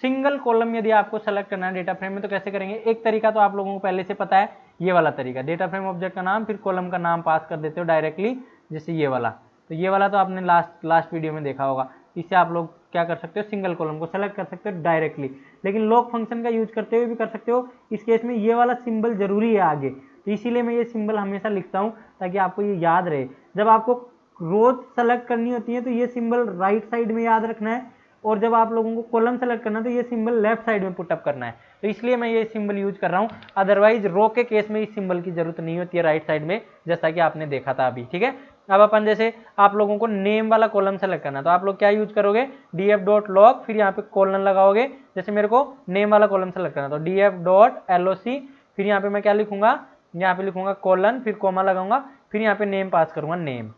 सिंगल कॉलम। यदि आपको सेलेक्ट करना है डेटा फ्रेम में तो कैसे करेंगे। एक तरीका तो आप लोगों को पहले से पता है, ये वाला तरीका, डेटा फ्रेम ऑब्जेक्ट का नाम फिर कॉलम का नाम पास कर देते हो डायरेक्टली, जैसे ये वाला। तो ये वाला तो आपने लास्ट वीडियो में देखा होगा। इससे आप लोग क्या कर सकते हो, सिंगल कॉलम को सेलेक्ट कर सकते हो डायरेक्टली। लेकिन लॉक फंक्शन का यूज करते हुए भी कर सकते हो। इस केस में ये वाला सिंबल जरूरी है आगे, तो इसीलिए मैं ये सिंबल हमेशा लिखता हूँ ताकि आपको ये याद रहे। जब आपको रोज सेलेक्ट करनी होती है तो ये सिंबल राइट साइड में याद रखना है, और जब आप लोगों को कॉलम सेलेक्ट करना है तो ये सिंबल लेफ्ट साइड में पुटअप करना है। तो इसलिए मैं ये सिंबल यूज कर रहा हूँ। अदरवाइज रो के केस में इस सिंबल की जरूरत नहीं होती है राइट साइड में, जैसा कि आपने देखा था अभी, ठीक है। अब अपन जैसे आप लोगों को नेम वाला कॉलम सेलेक्ट करना है तो आप लोग क्या यूज करोगे, df.log फिर यहाँ पे कॉलन लगाओगे। जैसे मेरे को नेम वाला कॉलम सेलेक्ट करना है तो df.loc फिर यहाँ पे मैं क्या लिखूंगा, यहाँ पे लिखूंगा कॉलन फिर कोमा लगाऊंगा फिर यहाँ पे नेम पास करूंगा नेम।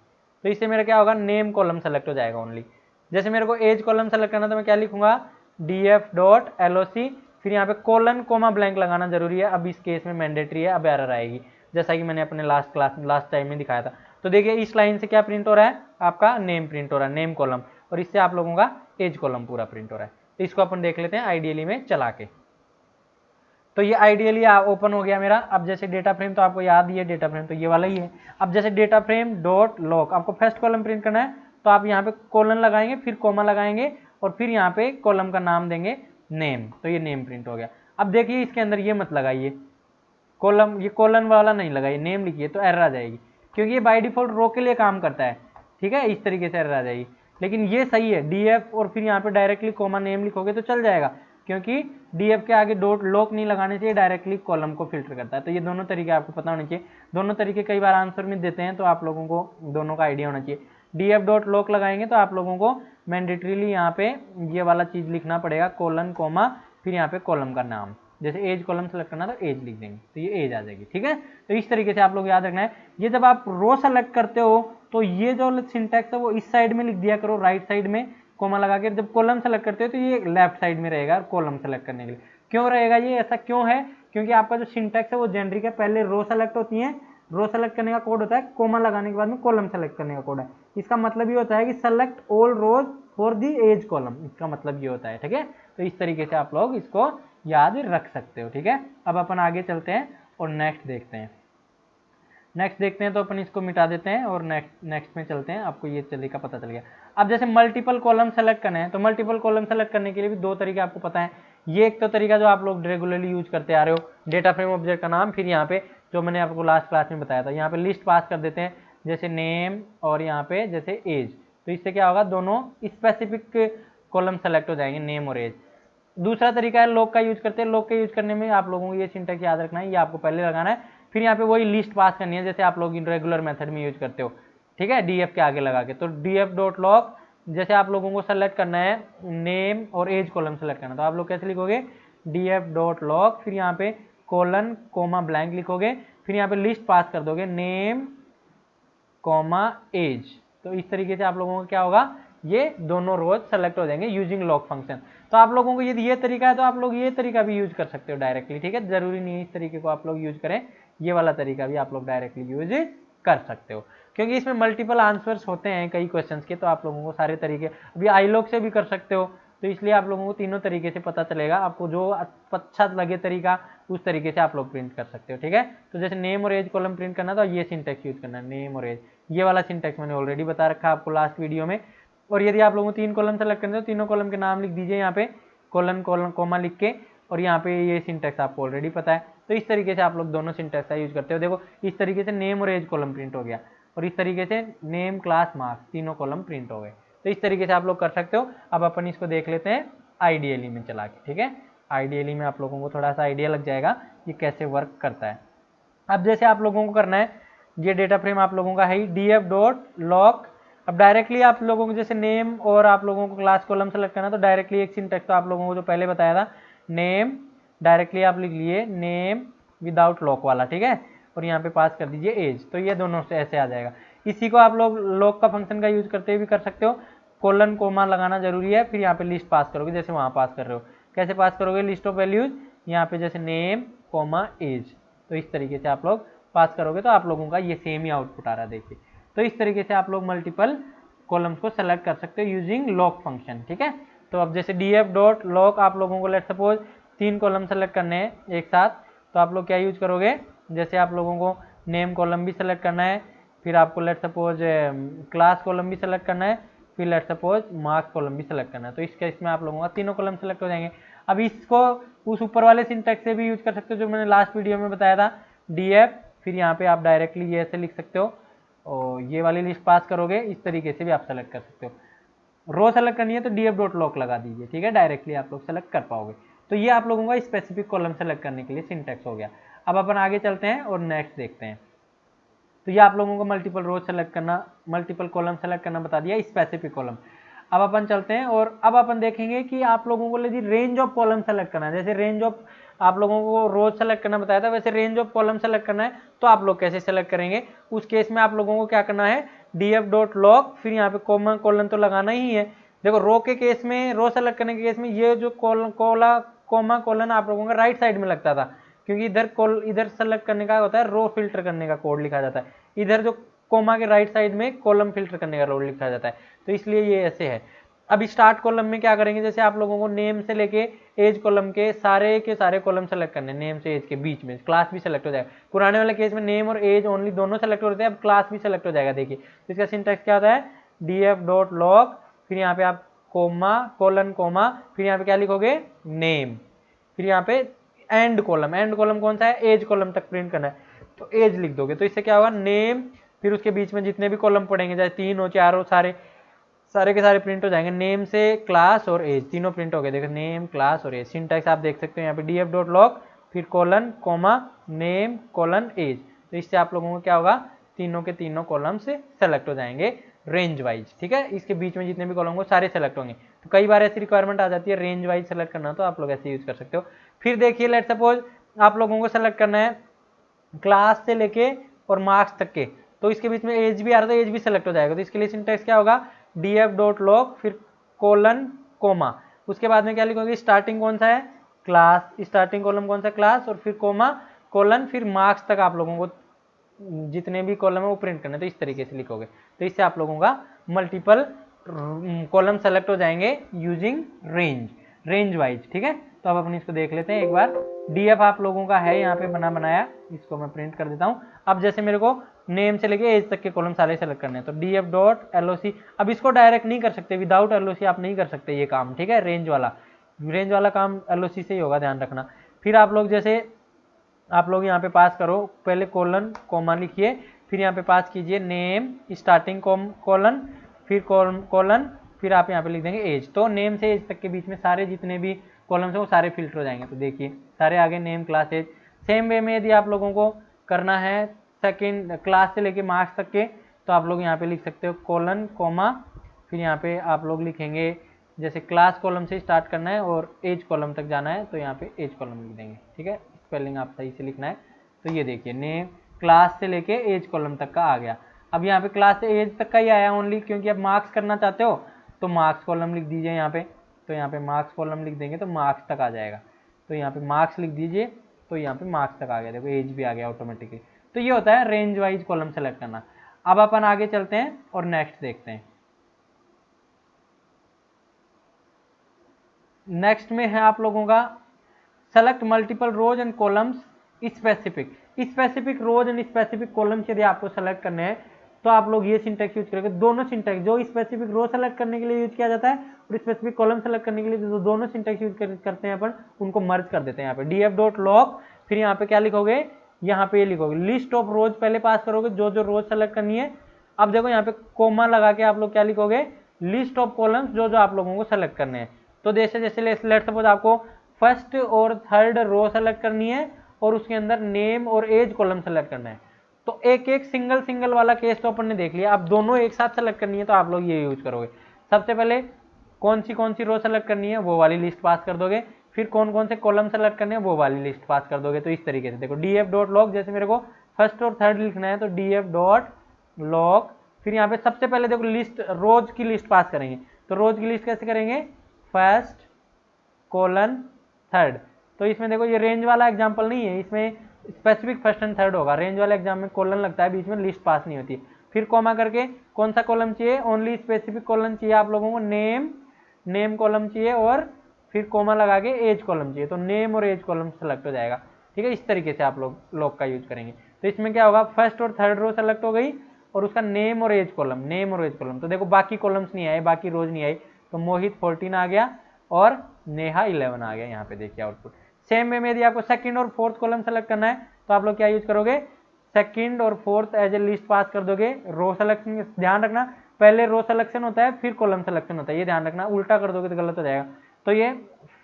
तो इससे मेरा क्या होगा, नेम कॉलम सेलेक्ट हो जाएगा ओनली। जैसे मेरे को एज कॉलम सेलेक्ट करना तो मैं क्या लिखूंगा, df.loc फिर यहाँ पे कोलन कोमा ब्लैंक लगाना जरूरी है। अब इस केस में मैंडेटरी है, अब एरर आएगी, जैसा कि मैंने अपने लास्ट टाइम में दिखाया था। तो देखिए इस लाइन से क्या प्रिंट हो रहा है, आपका नेम प्रिंट हो रहा है, नेम कॉलम, और इससे आप लोगों का एज कॉलम पूरा प्रिंट हो रहा है। तो इसको अपन देख लेते हैं आइडियली में चला के। तो ये आइडियली ओपन हो गया मेरा। अब जैसे डेटा फ्रेम तो आपको याद ही है, डेटा फ्रेम तो ये वाला ही है। अब जैसे डेटा फ्रेम डॉट लॉक आपको फर्स्ट कॉलम प्रिंट करना है तो आप यहाँ पे कोलन लगाएंगे फिर कोमा लगाएंगे और फिर यहाँ पे कॉलम का नाम देंगे नेम। तो ये नेम प्रिंट हो गया। अब देखिए इसके अंदर ये मत लगाइए कॉलम, ये कॉलन वाला नहीं लगाइए, नेम लिखिए, तो एरर आ जाएगी, क्योंकि ये बाय डिफॉल्ट रो के लिए काम करता है, ठीक है। इस तरीके से एरर आ जाएगी। लेकिन ये सही है, डीएफ और फिर यहाँ पे डायरेक्टली कोमा नेम लिखोगे तो चल जाएगा। क्योंकि डीएफ के आगे डॉट लॉक नहीं लगाने चाहिए, डायरेक्टली कॉलम को फिल्टर करता है। तो ये दोनों तरीके आपको पता होने चाहिए। दोनों तरीके कई बार आंसर में देते हैं, तो आप लोगों को दोनों का आइडिया होना चाहिए। डीएफ डॉट लॉक लगाएंगे तो आप लोगों को मैंडेटरीली यहाँ पे ये वाला चीज लिखना पड़ेगा, कोलन कोमा फिर यहाँ पे कॉलम का नाम। जैसे एज कॉलम सेलेक्ट करना तो एज लिख देंगे, तो ये एज आ जाएगी। ठीक है, तो इस तरीके से आप लोग याद रखना है। ये जब आप रो सेलेक्ट करते हो तो ये जो सिंटैक्स है वो इस साइड में लिख दिया करो, राइट साइड में कोमा लगा के। जब कॉलम सेलेक्ट करते हो तो ये लेफ्ट साइड में रहेगा कॉलम सेलेक्ट करने के लिए। क्यों रहेगा ये, ऐसा क्यों है? क्योंकि आपका जो सिंटैक्स है वो जेनरिक है, पहले रो सेलेक्ट होती है, रो सेलेक्ट करने का कोड होता है, कोमा लगाने के बाद में कॉलम सेलेक्ट करने का कोड है। इसका मतलब ये होता है कि select all rows for the age column, इसका मतलब ये होता है। ठीक है, तो इस तरीके से आप लोग इसको याद रख सकते हो। ठीक है, अब अपन आगे चलते हैं और नेक्स्ट देखते हैं। नेक्स्ट देखते हैं तो अपन इसको मिटा देते हैं और नेक्स्ट में चलते हैं, आपको ये तरीका पता चल गया। अब जैसे मल्टीपल कॉलम सेलेक्ट करने हैं, तो मल्टीपल कॉलम सेलेक्ट करने के लिए भी दो तरीके आपको पता है। ये एक तो तरीका जो आप लोग रेगुलरली यूज करते आ रहे हो, डेटा फ्रेम ऑब्जेक्ट का नाम, फिर यहाँ पे जो मैंने आपको लास्ट क्लास में बताया था, यहाँ पे लिस्ट पास कर देते हैं, जैसे नेम और यहाँ पे जैसे एज। तो इससे क्या होगा, दोनों स्पेसिफिक कॉलम सेलेक्ट हो जाएंगे, नेम और एज। दूसरा तरीका है लॉक का यूज करते हैं। लॉक का यूज करने में आप लोगों को ये सिंटैक्स याद रखना है, ये आपको पहले लगाना है, फिर यहाँ पे वही लिस्ट पास करनी है जैसे आप लोग रेगुलर मेथड में यूज करते हो। ठीक है, डीएफ के आगे लगा के। तो डीएफ डॉट लॉक, जैसे आप लोगों को सेलेक्ट करना है नेम और एज कॉलम सेलेक्ट करना, तो आप लोग कैसे लिखोगे, डीएफ डॉट लॉक, फिर यहाँ पे कोलन कोमा ब्लैंक लिखोगे, फिर यहाँ पे लिस्ट पास कर दोगे नेम कोमा एज। तो इस तरीके से आप लोगों को क्या होगा, ये दोनों रोज सेलेक्ट हो जाएंगे यूजिंग लॉक फंक्शन। तो आप लोगों को यदि ये तरीका है तो आप लोग ये तरीका भी यूज कर सकते हो डायरेक्टली। ठीक है, जरूरी नहीं है इस तरीके को आप लोग यूज करें, ये वाला तरीका भी आप लोग डायरेक्टली यूज कर सकते हो, क्योंकि इसमें मल्टीपल आंसर्स होते हैं कई क्वेश्चंस के। तो आप लोगों को सारे तरीके, अभी आईलॉग से भी कर सकते हो, तो इसलिए आप लोगों को तीनों तरीके से पता चलेगा। आपको जो अच्छा लगे तरीका उस तरीके से आप लोग प्रिंट कर सकते हो। ठीक है, तो जैसे नेम और एज कॉलम प्रिंट करना तो ये सिंटैक्स यूज करना है, नेम और एज। ये वाला सिंटैक्स मैंने ऑलरेडी बता रखा है आपको लास्ट वीडियो में। और यदि आप लोगों को 3 कॉलम सेलेक्ट करना है तो तीनों कॉलम के नाम लिख दीजिए यहाँ पे, कोलन कोलन कोमा लिख के, और यहाँ पे ये सिंटैक्स आपको ऑलरेडी पता है। तो इस तरीके से आप लोग दोनों सिंटैक्स का यूज करते हो। देखो इस तरीके से नेम और एज कॉलम प्रिंट हो गया, और इस तरीके से नेम क्लास मार्क्स तीनों कॉलम प्रिंट हो गए। तो इस तरीके से आप लोग कर सकते हो। अब अपन इसको देख लेते हैं आईडीएलई में चला के। ठीक है, आईडीएलई में आप लोगों को थोड़ा सा आइडिया लग जाएगा ये कैसे वर्क करता है। अब जैसे आप लोगों को करना है, ये डेटा फ्रेम आप लोगों का है ही, डीएफ डॉट लॉक। अब डायरेक्टली आप लोगों को जैसे नेम और आप लोगों को क्लास कॉलम सेलेक्ट करना, तो डायरेक्टली एक सिंटैक्स तो आप लोगों को जो पहले बताया था, नेम डायरेक्टली आप लिख लिए नेम विदाउट लॉक वाला। ठीक है, और यहाँ पे पास कर दीजिए एज। तो ये दोनों से ऐसे आ जाएगा। इसी को आप लोग लॉक का फंक्शन का यूज करते हुए भी कर सकते हो। कोलन कोमा लगाना जरूरी है, फिर यहाँ पे लिस्ट पास करोगे जैसे वहाँ पास कर रहे हो। कैसे पास करोगे, लिस्ट ऑफ वैल्यूज, यहाँ पे जैसे नेम कोमा एज। तो इस तरीके से आप लोग पास करोगे तो आप लोगों का ये सेम ही आउटपुट आ रहा है, देखिए। तो इस तरीके से आप लोग मल्टीपल कॉलम्स को सेलेक्ट कर सकते हो यूजिंग लॉक फंक्शन। ठीक है, तो अब जैसे डीएफ डॉट लॉक आप लोगों को लेट सपोज 3 कॉलम सेलेक्ट करने हैं एक साथ, तो आप लोग क्या यूज करोगे, जैसे आप लोगों को नेम कॉलम भी सेलेक्ट करना है, फिर आपको लेट सपोज क्लास कॉलम भी सेलेक्ट करना है, फिर लेट सपोज मार्क्स कॉलम भी सेलेक्ट करना है। तो इस केस में आप लोगों का तीनों कॉलम सेलेक्ट हो जाएंगे। अब इसको उस ऊपर वाले सिंटैक्स से भी यूज कर सकते हो जो मैंने लास्ट वीडियो में बताया था, डीएफ, फिर यहाँ पे आप डायरेक्टली ये ऐसे लिख सकते हो और ये वाली लिस्ट पास करोगे, इस तरीके से भी आप सेलेक्ट कर सकते हो। रो सेलेक्ट करनी है तो डीएफ डॉट लॉक लगा दीजिए। ठीक है, डायरेक्टली आप लोग सेलेक्ट कर पाओगे। तो ये आप लोगों का स्पेसिफिक कॉलम सेलेक्ट करने के लिए सिंटैक्स हो गया। अब अपन आगे चलते हैं और नेक्स्ट देखते हैं। तो ये आप लोगों को मल्टीपल रोज सेलेक्ट करना, मल्टीपल कॉलम सेलेक्ट करना बता दिया, स्पेसिफिक कॉलम। अब अपन चलते हैं और अब अपन देखेंगे कि आप लोगों को यदि रेंज ऑफ कॉलम सेलेक्ट करना है, जैसे रेंज ऑफ आप लोगों को रोज सेलेक्ट करना बताया था, वैसे रेंज ऑफ कॉलम सेलेक्ट करना है तो आप लोग कैसे सेलेक्ट करेंगे। उस केस में आप लोगों को क्या करना है, डीएफ डॉट लॉक, फिर यहाँ पे कॉमा कोलन तो लगाना ही है। देखो रो के केस में, रो सेलेक्ट करने के केस में ये जो कोमा कोलन आप लोगों का राइट साइड में लगता था, क्योंकि इधर सेलेक्ट करने का होता है रो फिल्टर करने का कोड लिखा जाता है, इधर जो कोमा के राइट साइड में कॉलम फिल्टर करने का कोड लिखा जाता है। तो इसलिए ये ऐसे है। अब स्टार्ट कॉलम में क्या करेंगे, जैसे आप लोगों को नेम से लेके एज कॉलम के सारे कॉलम सेलेक्ट करने, नेम से एज के बीच में क्लास भी सेलेक्ट हो जाएगा। पुराने वाले केस में नेम और एज ओनली दोनों सेलेक्ट होते हैं, अब क्लास भी सेलेक्ट हो जाएगा। देखिए तो इसका सिंटैक्स क्या होता है, डीएफ डॉट लॉक, फिर यहाँ पे आप कोमा कोलन कोमा, फिर यहाँ पे क्या लिखोगे, नेम, फिर यहाँ पे एंड कॉलम कौन सा है, एज कॉलम तक प्रिंट करना है, तो एज लिख दोगे। तो इससे क्या होगा, नेम, फिर उसके बीच में जितने भी कॉलम पड़ेंगे, चाहे 3 हो 4 हो, सारे के सारे प्रिंट हो जाएंगे। नेम से क्लास और एज तीनों प्रिंट हो गए। देखो नेम, क्लास और एज। सिंटैक्स आप देख सकते हो यहाँ पे डीएफ डॉट लॉग, फिर colon, comma, name, colon, age. तो इससे आप लोगों को क्या होगा, तीनों के तीनों कॉलम से सेलेक्ट हो जाएंगे रेंज वाइज। ठीक है, इसके बीच में जितने भी कॉलम हो सारे सेलेक्ट होंगे। तो कई बार ऐसी रिक्वायरमेंट आ जाती है रेंज वाइज सेलेक्ट करना, तो आप लोग ऐसे यूज कर सकते हो। फिर देखिए, लेट सपोज आप लोगों को सेलेक्ट करना है क्लास से लेके और मार्क्स तक के, तो इसके बीच में एज भी आ रहा है तो एज भी सेलेक्ट हो जाएगा। तो इसके लिए सिंटैक्स क्या होगा, डीएफ डॉट लॉग, फिर कोलन, कोमा, उसके बाद में क्या लिखोगे, स्टार्टिंग कौन सा है, क्लास, स्टार्टिंग कॉलम कौन सा, क्लास, और फिर कोमा, कोलन, फिर मार्क्स तक आप लोगों को जितने भी कॉलम है वो प्रिंट करने। तो इस तरीके से लिखोगे, तो इससे आप लोगों का मल्टीपल कॉलम सेलेक्ट हो जाएंगे यूजिंग रेंज वाइज। ठीक है, तो अब अपन इसको देख लेते हैं एक बार। डीएफ आप लोगों का है यहाँ पे बनाया, इसको मैं प्रिंट कर देता हूँ। अब जैसे मेरे को नेम से लेके एज तक के कॉलम सारे सेलेक्ट करने हैं, तो डीएफ डॉट एलओसी। अब इसको डायरेक्ट नहीं कर सकते, विदाउट एलओसी आप नहीं कर सकते ये काम। ठीक है, रेंज वाला काम एलओसी से ही होगा, ध्यान रखना। फिर आप लोग जैसे आप लोग यहाँ पे पास करो, पहले कोलन कोमा लिखिए, फिर यहाँ पे पास कीजिए नेम, स्टार्टिंग कोलन, फिर कोलन, फिर आप यहाँ पे लिख देंगे एज। तो नेम से एज तक के बीच में सारे जितने भी कॉलम्स हैं वो सारे फिल्टर हो जाएंगे। तो देखिए सारे आगे name, class, age. Same way में यदि आप लोगों को करना है सेकेंड क्लास से लेके मार्क्स तक के, तो आप लोग यहाँ पे लिख सकते हो कोलन कोमा, फिर यहाँ पे आप लोग लिखेंगे जैसे क्लास कॉलम से स्टार्ट करना है और एज कॉलम तक जाना है, तो यहाँ पे एज कॉलम लिख देंगे। ठीक है, स्पेलिंग आप सही से लिखना है। तो ये देखिए नेम, क्लास से लेके एज कॉलम तक का आ गया। अब यहाँ पे क्लास से एज तक का ही आया ओनली, क्योंकि अब मार्क्स करना चाहते हो तो मार्क्स कॉलम लिख दीजिए यहाँ पे। तो यहाँ पे मार्क्स कॉलम लिख देंगे तो मार्क्स तक आ जाएगा। तो यहाँ पे मार्क्स लिख दीजिए, तो यहाँ पे मार्क्स तक आ गया। देखो एज भी आ गया ऑटोमेटिकली। तो ये होता है रेंज वाइज कॉलम सेलेक्ट करना। अब अपन आगे चलते हैं और नेक्स्ट देखते हैं। नेक्स्ट में है आप लोगों का select multiple rows and columns specific rows and specific columns यदि आपको सेलेक्ट करने हैं, तो आप लोग ये सिंटैक्स यूज करेंगे। दोनों सिंटैक्स, जो स्पेसिफिक रो सेलेक्ट करने के लिए यूज किया जाता है और स्पेसिफिक कॉलम सेलेक्ट करने के लिए जो दोनों सिंटैक्स यूज करते हैं अपन, उनको मर्ज कर देते हैं यहाँ पे डीएफ डॉट लॉग। फिर यहाँ पे क्या लिखोगे, यहाँ पे ये लिखोगे लिस्ट ऑफ रोज, पहले पास करोगे जो जो रोज सेलेक्ट करनी है। अब देखो यहाँ पे कोमा लगा के आप लोग क्या लिखोगे, लिस्ट ऑफ कॉलम्स जो जो आप लोगों को सेलेक्ट करने हैं। तो जैसे जैसे लेट सपोज आपको फर्स्ट और थर्ड रो सेलेक्ट करनी है और उसके अंदर नेम और एज कॉलम सेलेक्ट करना है, तो एक एक सिंगल वाला केस तो अपन ने देख लिया। अब दोनों एक साथ सेलेक्ट करनी है तो आप लोग ये यूज करोगे। सबसे पहले कौन सी रो सेलेक्ट करनी है वो वाली लिस्ट पास कर दोगे, फिर कौन से कॉलम सेलेक्ट करने हैं वो वाली लिस्ट पास कर दोगे। तो इस तरीके से देखो डीएफ डॉट लॉग, जैसे मेरे को फर्स्ट और थर्ड लिखना है तो डीएफ डॉट लॉग, फिर यहाँ पे सबसे पहले देखो लिस्ट रोज की लिस्ट पास करेंगे। तो रोज की लिस्ट कैसे करेंगे, फर्स्ट कोलन थर्ड। तो इसमें देखो ये रेंज वाला एग्जांपल नहीं है, इसमें स्पेसिफिक फर्स्ट एंड थर्ड होगा। रेंज वाले एग्जाम में कोलन लगता है, बीच में लिस्ट पास नहीं होती। फिर कॉमा करके कौन सा कॉलम चाहिए, ओनली स्पेसिफिक कॉलम चाहिए आप लोगों को, नेम कॉलम चाहिए, और फिर कॉमा लगा के एज कॉलम चाहिए। तो नेम और एज कॉलम सेलेक्ट हो जाएगा। ठीक है, इस तरीके से आप लोग लॉग का यूज करेंगे। तो इसमें क्या होगा, फर्स्ट और थर्ड रो सेलेक्ट हो गई और उसका नेम और एज कॉलम। तो देखो बाकी कॉलम्स नहीं आए, बाकी रोज नहीं आई। तो मोहित 14 आ गया और नेहा 11 आ गया। यहाँ पे देखिए आउटपुट। सेम में यदि आपको सेकंड और फोर्थ कॉलम सेलेक्ट करना है तो आप लोग क्या यूज करोगे, सेकंड और फोर्थ एज ए लिस्ट पास कर दोगे। रो सिलेक्शन ध्यान रखना, पहले रो सिलेक्शन होता है फिर कॉलम सिलेक्शन होता है, ये ध्यान रखना। उल्टा कर दोगे तो गलत हो जाएगा। तो ये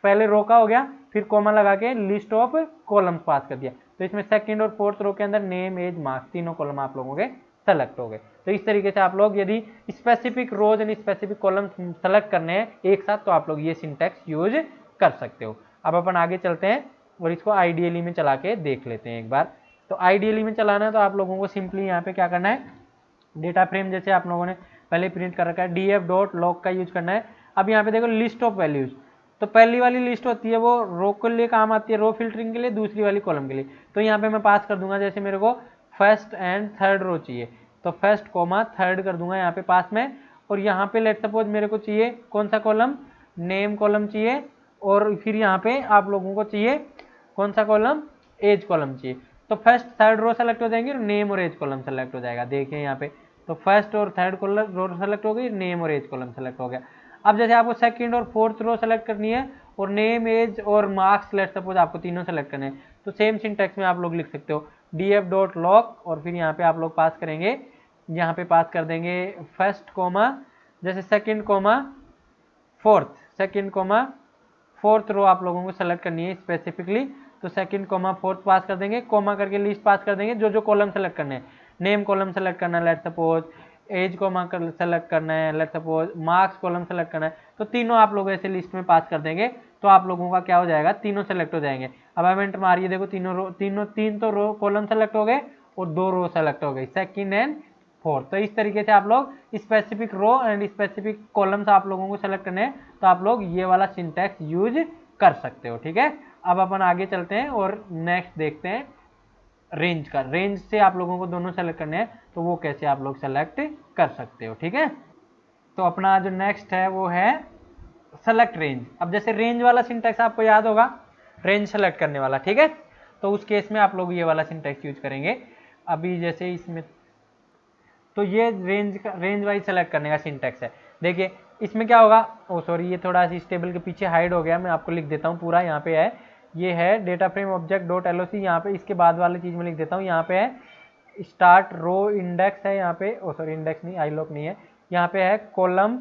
पहले रो का हो गया, फिर कॉमा लगा के लिस्ट ऑफ कॉलम्स पास कर दिया। तो इसमें सेकंड और फोर्थ रो के अंदर नेम, एज, मार्क्स तीनों कॉलम आप लोगों के सेलेक्ट हो गए। तो इस तरीके से आप लोग यदि specific rows and specific column select करने हैं एक साथ, तो आप लोग ये सिंटैक्स यूज कर सकते हो। अब अपन आगे चलते हैं और इसको आईडीएलई में चला के देख लेते हैं एक बार। तो आईडीएलई में चलाना है तो आप लोगों को सिंपली यहाँ पे क्या करना है, डेटा फ्रेम जैसे आप लोगों ने पहले प्रिंट कर रखा है, डीएफ डॉट लॉग का यूज करना है। अब यहाँ पे देखो लिस्ट ऑफ वैल्यूज, तो पहली वाली लिस्ट होती है वो रो के लिए काम आती है, रो फिल्टरिंग के लिए, दूसरी वाली कॉलम के लिए। तो यहाँ पे मैं पास कर दूंगा, जैसे मेरे को फर्स्ट एंड थर्ड रो चाहिए तो फर्स्ट कॉमा थर्ड कर दूंगा यहाँ पे पास में। और यहाँ पे लेट सपोज मेरे को चाहिए कौन सा कॉलम, नेम कॉलम चाहिए, और फिर यहाँ पे आप लोगों को चाहिए कौन सा कॉलम, एज कॉलम चाहिए। तो फर्स्ट थर्ड रो सेलेक्ट हो जाएंगे और नेम और एज कॉलम सेलेक्ट हो जाएगा। देखिए यहाँ पे तो फर्स्ट और थर्ड कॉलम रो सेलेक्ट हो गई, नेम और एज कॉलम सेलेक्ट हो गया। अब जैसे आपको सेकंड और फोर्थ रो सेलेक्ट करनी है और नेम, एज और मार्क्स लेट सपोज आपको तीनों सेलेक्ट करने हैं, तो सेम सिंटैक्स में आप लोग लिख सकते हो डीएफ डॉट लॉग, और फिर यहाँ पे आप लोग पास करेंगे, यहाँ पे पास कर देंगे फर्स्ट कॉमा जैसे सेकंड कोमा फोर्थ रो आप लोगों को सेलेक्ट करनी है स्पेसिफिकली, तो सेकंड कोमा फोर्थ पास कर देंगे, कोमा करके लिस्ट पास कर देंगे, जो जो कॉलम सेलेक्ट करने हैं, नेम कॉलम सेलेक्ट करना है let suppose, age comma select करना है let suppose, marks column select करना है, तो तीनों आप लोग ऐसे लिस्ट में पास कर देंगे, तो आप लोगों का क्या हो जाएगा, तीनों सेलेक्ट हो जाएंगे। अब हम एंटर मारिए, देखो तीन तो रो कॉलम सेलेक्ट हो गए और 2 रो सेलेक्ट हो गई, सेकंड एंड फोर्थ। तो इस तरीके से आप लोग specific row and specific columns आप लोगों को सेलेक्ट करने हैं, तो आप लोग ये वाला सिंटैक्स यूज कर सकते हो, ठीक है। अब अपन आगे चलते हैं और नेक्स्ट देखते हैं रेंज का। रेंज से आप लोगों को दोनों सेलेक्ट करने हैं, तो वो कैसे आप लोग सेलेक्ट कर सकते हो, ठीक है। तो अपना जो नेक्स्ट है वो है सेलेक्ट रेंज। अब जैसे रेंज वाला सिंटैक्स आपको याद होगा, रेंज सेलेक्ट करने वाला, ठीक है, तो उस केस में आप लोग ये वाला सिंटैक्स यूज करेंगे। अभी जैसे इसमें तो ये रेंज वाइज सेलेक्ट करने का सिंटैक्स है। देखिए इसमें क्या होगा, ओ सॉरी ये थोड़ा सी इस टेबल के पीछे हाइड हो गया, मैं आपको लिख देता हूँ पूरा, यहाँ पे है, ये है data frame object dot LOC, यहाँ पे इसके बाद वाली चीज में लिख देता हूँ, यहाँ पे है स्टार्ट रो इंडेक्स है, यहाँ पे ओ सॉरी इंडेक्स नहीं, आई लॉक नहीं है, यहाँ पे है कॉलम,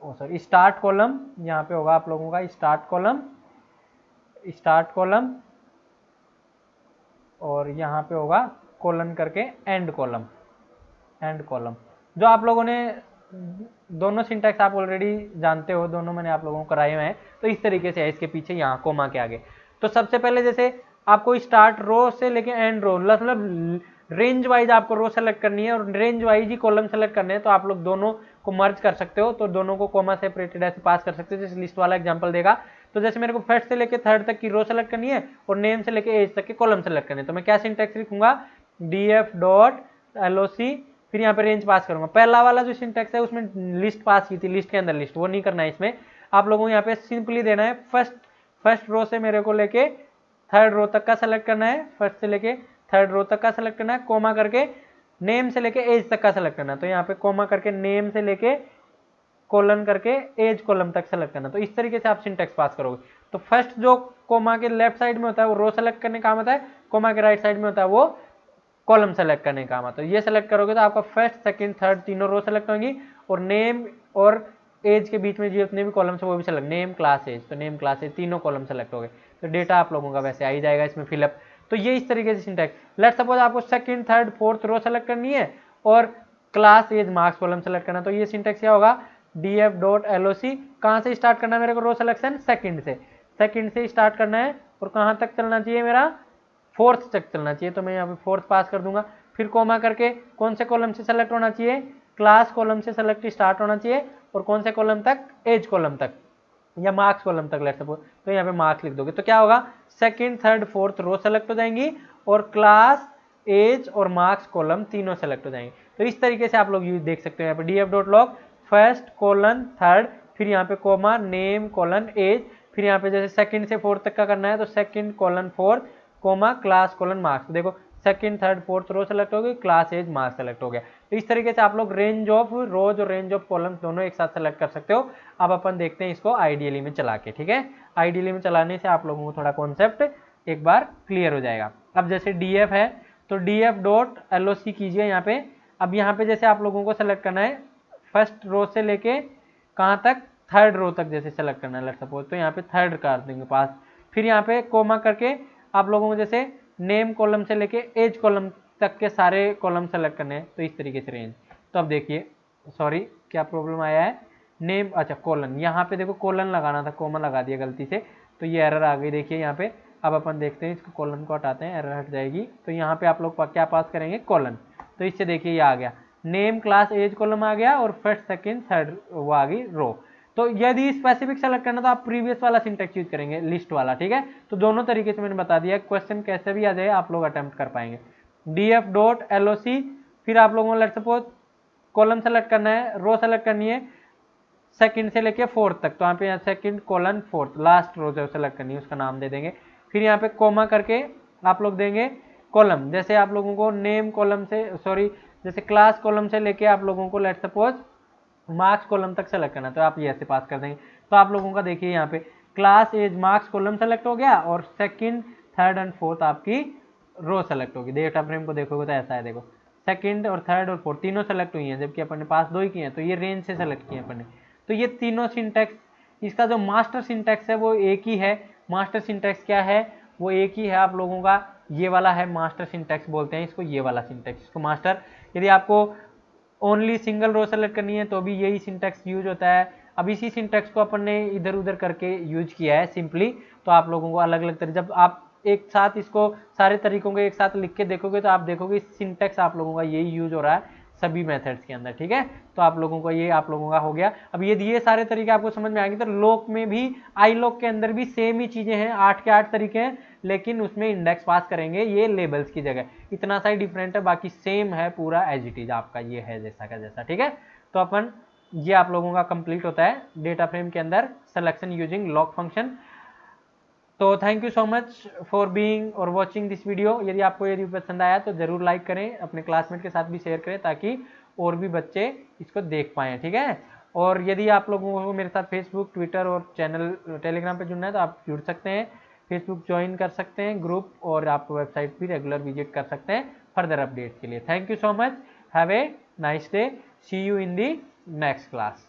ओ सॉरी स्टार्ट कॉलम, यहाँ पे होगा आप लोगों का स्टार्ट कॉलम और यहाँ पे होगा कॉलन करके एंड कॉलम, जो आप लोगों ने दोनों सिंटैक्स आप ऑलरेडी जानते हो, दोनों मैंने आप लोगों को कराए हुए हैं। तो इस तरीके से है इसके पीछे यहाँ कोमा के आगे। तो सबसे पहले जैसे आपको स्टार्ट रो से लेके एंड रो, मतलब रेंज वाइज आपको रो सेलेक्ट करनी है और रेंज वाइज ही कॉलम सेलेक्ट करने हैं, तो आप लोग दोनों को मर्ज कर सकते हो, तो दोनों को कोमा सेपरेटेड ऐसे पास कर सकते हो, जैसे लिस्ट वाला एग्जांपल देगा। तो जैसे मेरे को फर्स्ट से लेके थर्ड तक की रो सेलेक्ट करनी है और नेम से लेके एज तक के कॉलम सेलेक्ट करने हैं, तो मैं क्या सिंटैक्स लिखूंगा, df डॉट एलओसी, फिर यहाँ पे रेंज पास करूंगा। पहला वाला जो सिंटैक्स है उसमें लिस्ट पास की थी, लिस्ट के अंदर लिस्ट, वो नहीं करना है इसमें। आप लोगों को यहाँ पे सिंपली देना है फर्स्ट रो से मेरे को लेके थर्ड रो तक का सेलेक्ट करना है, फर्स्ट से लेके थर्ड रो तक का सेलेक्ट करना है, कोमा करके नेम से लेके एज तक का सेलेक्ट करना है, तो यहाँ पे कोमा करके नेम से लेके कोलन करके एज कॉलम तक सेलेक्ट करना। तो इस तरीके से आप सिंटैक्स पास करोगे। तो फर्स्ट जो कोमा के लेफ्ट साइड में होता है वो रो सेलेक्ट करने का काम होता है, कोमा के राइट साइड में होता है वो कॉलम सेलेक्ट करने का काम आता है। तो ये सेलेक्ट करोगे तो आपका फर्स्ट सेकंड थर्ड तीनों रो सेलेक्ट होंगी और नेम और एज के बीच में जितने भी कॉलम्स है वो भी सेलेक्ट, नेम क्लास एज, तो नेम क्लास एज तीनों कॉलम सेलेक्ट हो गए, तो डेटा आप लोगों का वैसे आ ही जाएगा इसमें फिलअप। तो ये इस तरीके से सिंटैक्स, लेट्स सपोज आपको second third fourth row select करनी है और class age marks column select करना, तो ये सिंटैक्स क्या होगा, df डॉट एलओसी, कहाँ से स्टार्ट करना है मेरे को रो सिलेक्शन, सेकंड से स्टार्ट करना है और कहाँ तक चलना चाहिए मेरा, फोर्थ तक चलना चाहिए, तो मैं यहाँ पे फोर्थ पास कर दूंगा। फिर कोमा करके कौन से कॉलम से सेलेक्ट होना चाहिए, क्लास कॉलम से सेलेक्ट स्टार्ट होना चाहिए और कौन से कॉलम तक, एज कॉलम तक या मार्क्स कॉलम तक लेट सपोज, तो यहाँ पे मार्क्स लिख दोगे, तो क्या होगा, second third fourth row select हो जाएंगी और क्लास एज और मार्क्स कॉलम तीनों सेलेक्ट हो जाएंगे। तो इस तरीके से आप लोग यूज देख सकते हो, यहाँ पे df dot log first colon third, फिर यहाँ पे कोमा नेम कोलन एज, फिर यहाँ पे जैसे सेकंड से फोर्थ तक का करना है तो second colon fourth comma class colon marks, तो देखो second third fourth row select हो गई, क्लास एज मार्क्स सेलेक्ट हो गया। तो इस तरीके से आप लोग रेंज ऑफ रोज और रेंज ऑफ कॉलम्स दोनों एक साथ सेलेक्ट कर सकते हो। अब अपन देखते हैं इसको आइडियली में चला के, ठीक है। आइडियली में चलाने से आप लोगों को थोड़ा कॉन्सेप्ट एक बार क्लियर हो जाएगा। अब जैसे df है तो df डॉट एलओसी कीजिए यहाँ पे। अब यहाँ पे जैसे आप लोगों को सेलेक्ट करना है फर्स्ट रो से लेके कहाँ तक, थर्ड रो तक जैसे सेलेक्ट करना है लेट्स सपोज, तो यहाँ पे थर्ड कर देंगे पास, फिर यहाँ पे कोमा करके आप लोगों को जैसे नेम कॉलम से लेके एज कॉलम तक के सारे कॉलम सेलेक्ट करने हैं, तो इस तरीके से रेंज। तो अब देखिए, सॉरी क्या प्रॉब्लम आया है, नेम अच्छा कोलन, यहाँ पे देखो कोलन लगाना था, कोमा लगा दिया गलती से, तो ये एरर आ गई देखिए यहाँ पे। अब अपन देखते हैं इसको, कोलन को हटाते हैं, एरर हट जाएगी। तो यहाँ पे आप लोग क्या पास करेंगे, कोलन, तो इससे देखिए ये आ गया, नेम क्लास एज कॉलम आ गया और फर्स्ट सेकंड थर्ड वो आ गई रो। तो यदि स्पेसिफिक सेलेक्ट करना तो आप प्रीवियस वाला सिंटैक्स यूज करेंगे, लिस्ट वाला, ठीक है। तो दोनों तरीके से मैंने बता दिया, क्वेश्चन कैसे भी आ जाए आप लोग अटेम्प्ट कर पाएंगे। df डॉट एलओसी, फिर आप लोगों को लेट सपोज कॉलम सेलेक्ट करना है, रो सेलेक्ट करनी है सेकंड से लेके फोर्थ तक, तो यहाँ पे second colon fourth last row जो सेलेक्ट करनी है उसका नाम दे देंगे। फिर यहाँ पे कोमा करके आप लोग देंगे कॉलम, जैसे आप लोगों को नेम कॉलम से सॉरी जैसे क्लास कॉलम से लेके आप लोगों को लेट सपोज मार्क्स कॉलम तक सेलेक्ट करना, तो आप ये ऐसे पास कर देंगे। तो आप लोगों का देखिए यहाँ पे class age marks column select हो गया और सेकंड थर्ड एंड फोर्थ आपकी रो सेलेक्ट होगी। डेटा फ्रेम को देखोगे तो ऐसा है, देखो सेकंड और थर्ड और फोर्थ तीनों सेलेक्ट हुई हैं, जबकि अपन ने पास 2 ही किए हैं, तो ये रेंज से सेलेक्ट किए अपन ने। तो ये तीनों सिंटैक्स, इसका जो मास्टर सिंटैक्स है वो एक ही है। मास्टर सिंटैक्स क्या है, वो एक ही है आप लोगों का, ये वाला है मास्टर सिंटैक्स बोलते हैं इसको, ये वाला सिंटैक्स इसको मास्टर। यदि आपको ओनली सिंगल रो सेलेक्ट करनी है तो भी यही सिंटैक्स यूज होता है। अब इसी सिंटैक्स को अपन ने इधर उधर करके यूज किया है सिंपली, तो आप लोगों को अलग अलग तरीके, जब आप एक साथ इसको सारे तरीकों को एक साथ लिख के देखोगे तो आप देखोगे सिंटैक्स आप लोगों का यही यूज हो रहा है सभी मेथड्स के अंदर, ठीक है। तो आप लोगों को ये आप लोगों का हो गया। अब ये सारे तरीके आपको समझ में आएंगे तो लॉक में भी, आई लॉक के अंदर भी सेम ही चीजें हैं, 8 के 8 तरीके हैं, लेकिन उसमें इंडेक्स पास करेंगे ये लेबल्स की जगह, इतना सा ही डिफरेंट है, बाकी सेम है पूरा एज इट इज आपका ये है जैसा का जैसा, ठीक है। तो अपन ये आप लोगों का कंप्लीट होता है डेटा फ्रेम के अंदर सिलेक्शन यूजिंग लॉक फंक्शन। तो thank you so much for being और वॉचिंग दिस वीडियो। यदि आपको ये वीडियो पसंद आया तो जरूर लाइक करें, अपने क्लासमेट के साथ भी शेयर करें ताकि और भी बच्चे इसको देख पाएँ, ठीक है। और यदि आप लोगों को मेरे साथ फेसबुक, ट्विटर और चैनल टेलीग्राम पे जुड़ना है तो आप जुड़ सकते हैं, फेसबुक ज्वाइन कर सकते हैं ग्रुप, और आप वेबसाइट भी रेगुलर विजिट कर सकते हैं फर्दर अपडेट्स के लिए। Thank you so much, have a nice day, see you in the next class.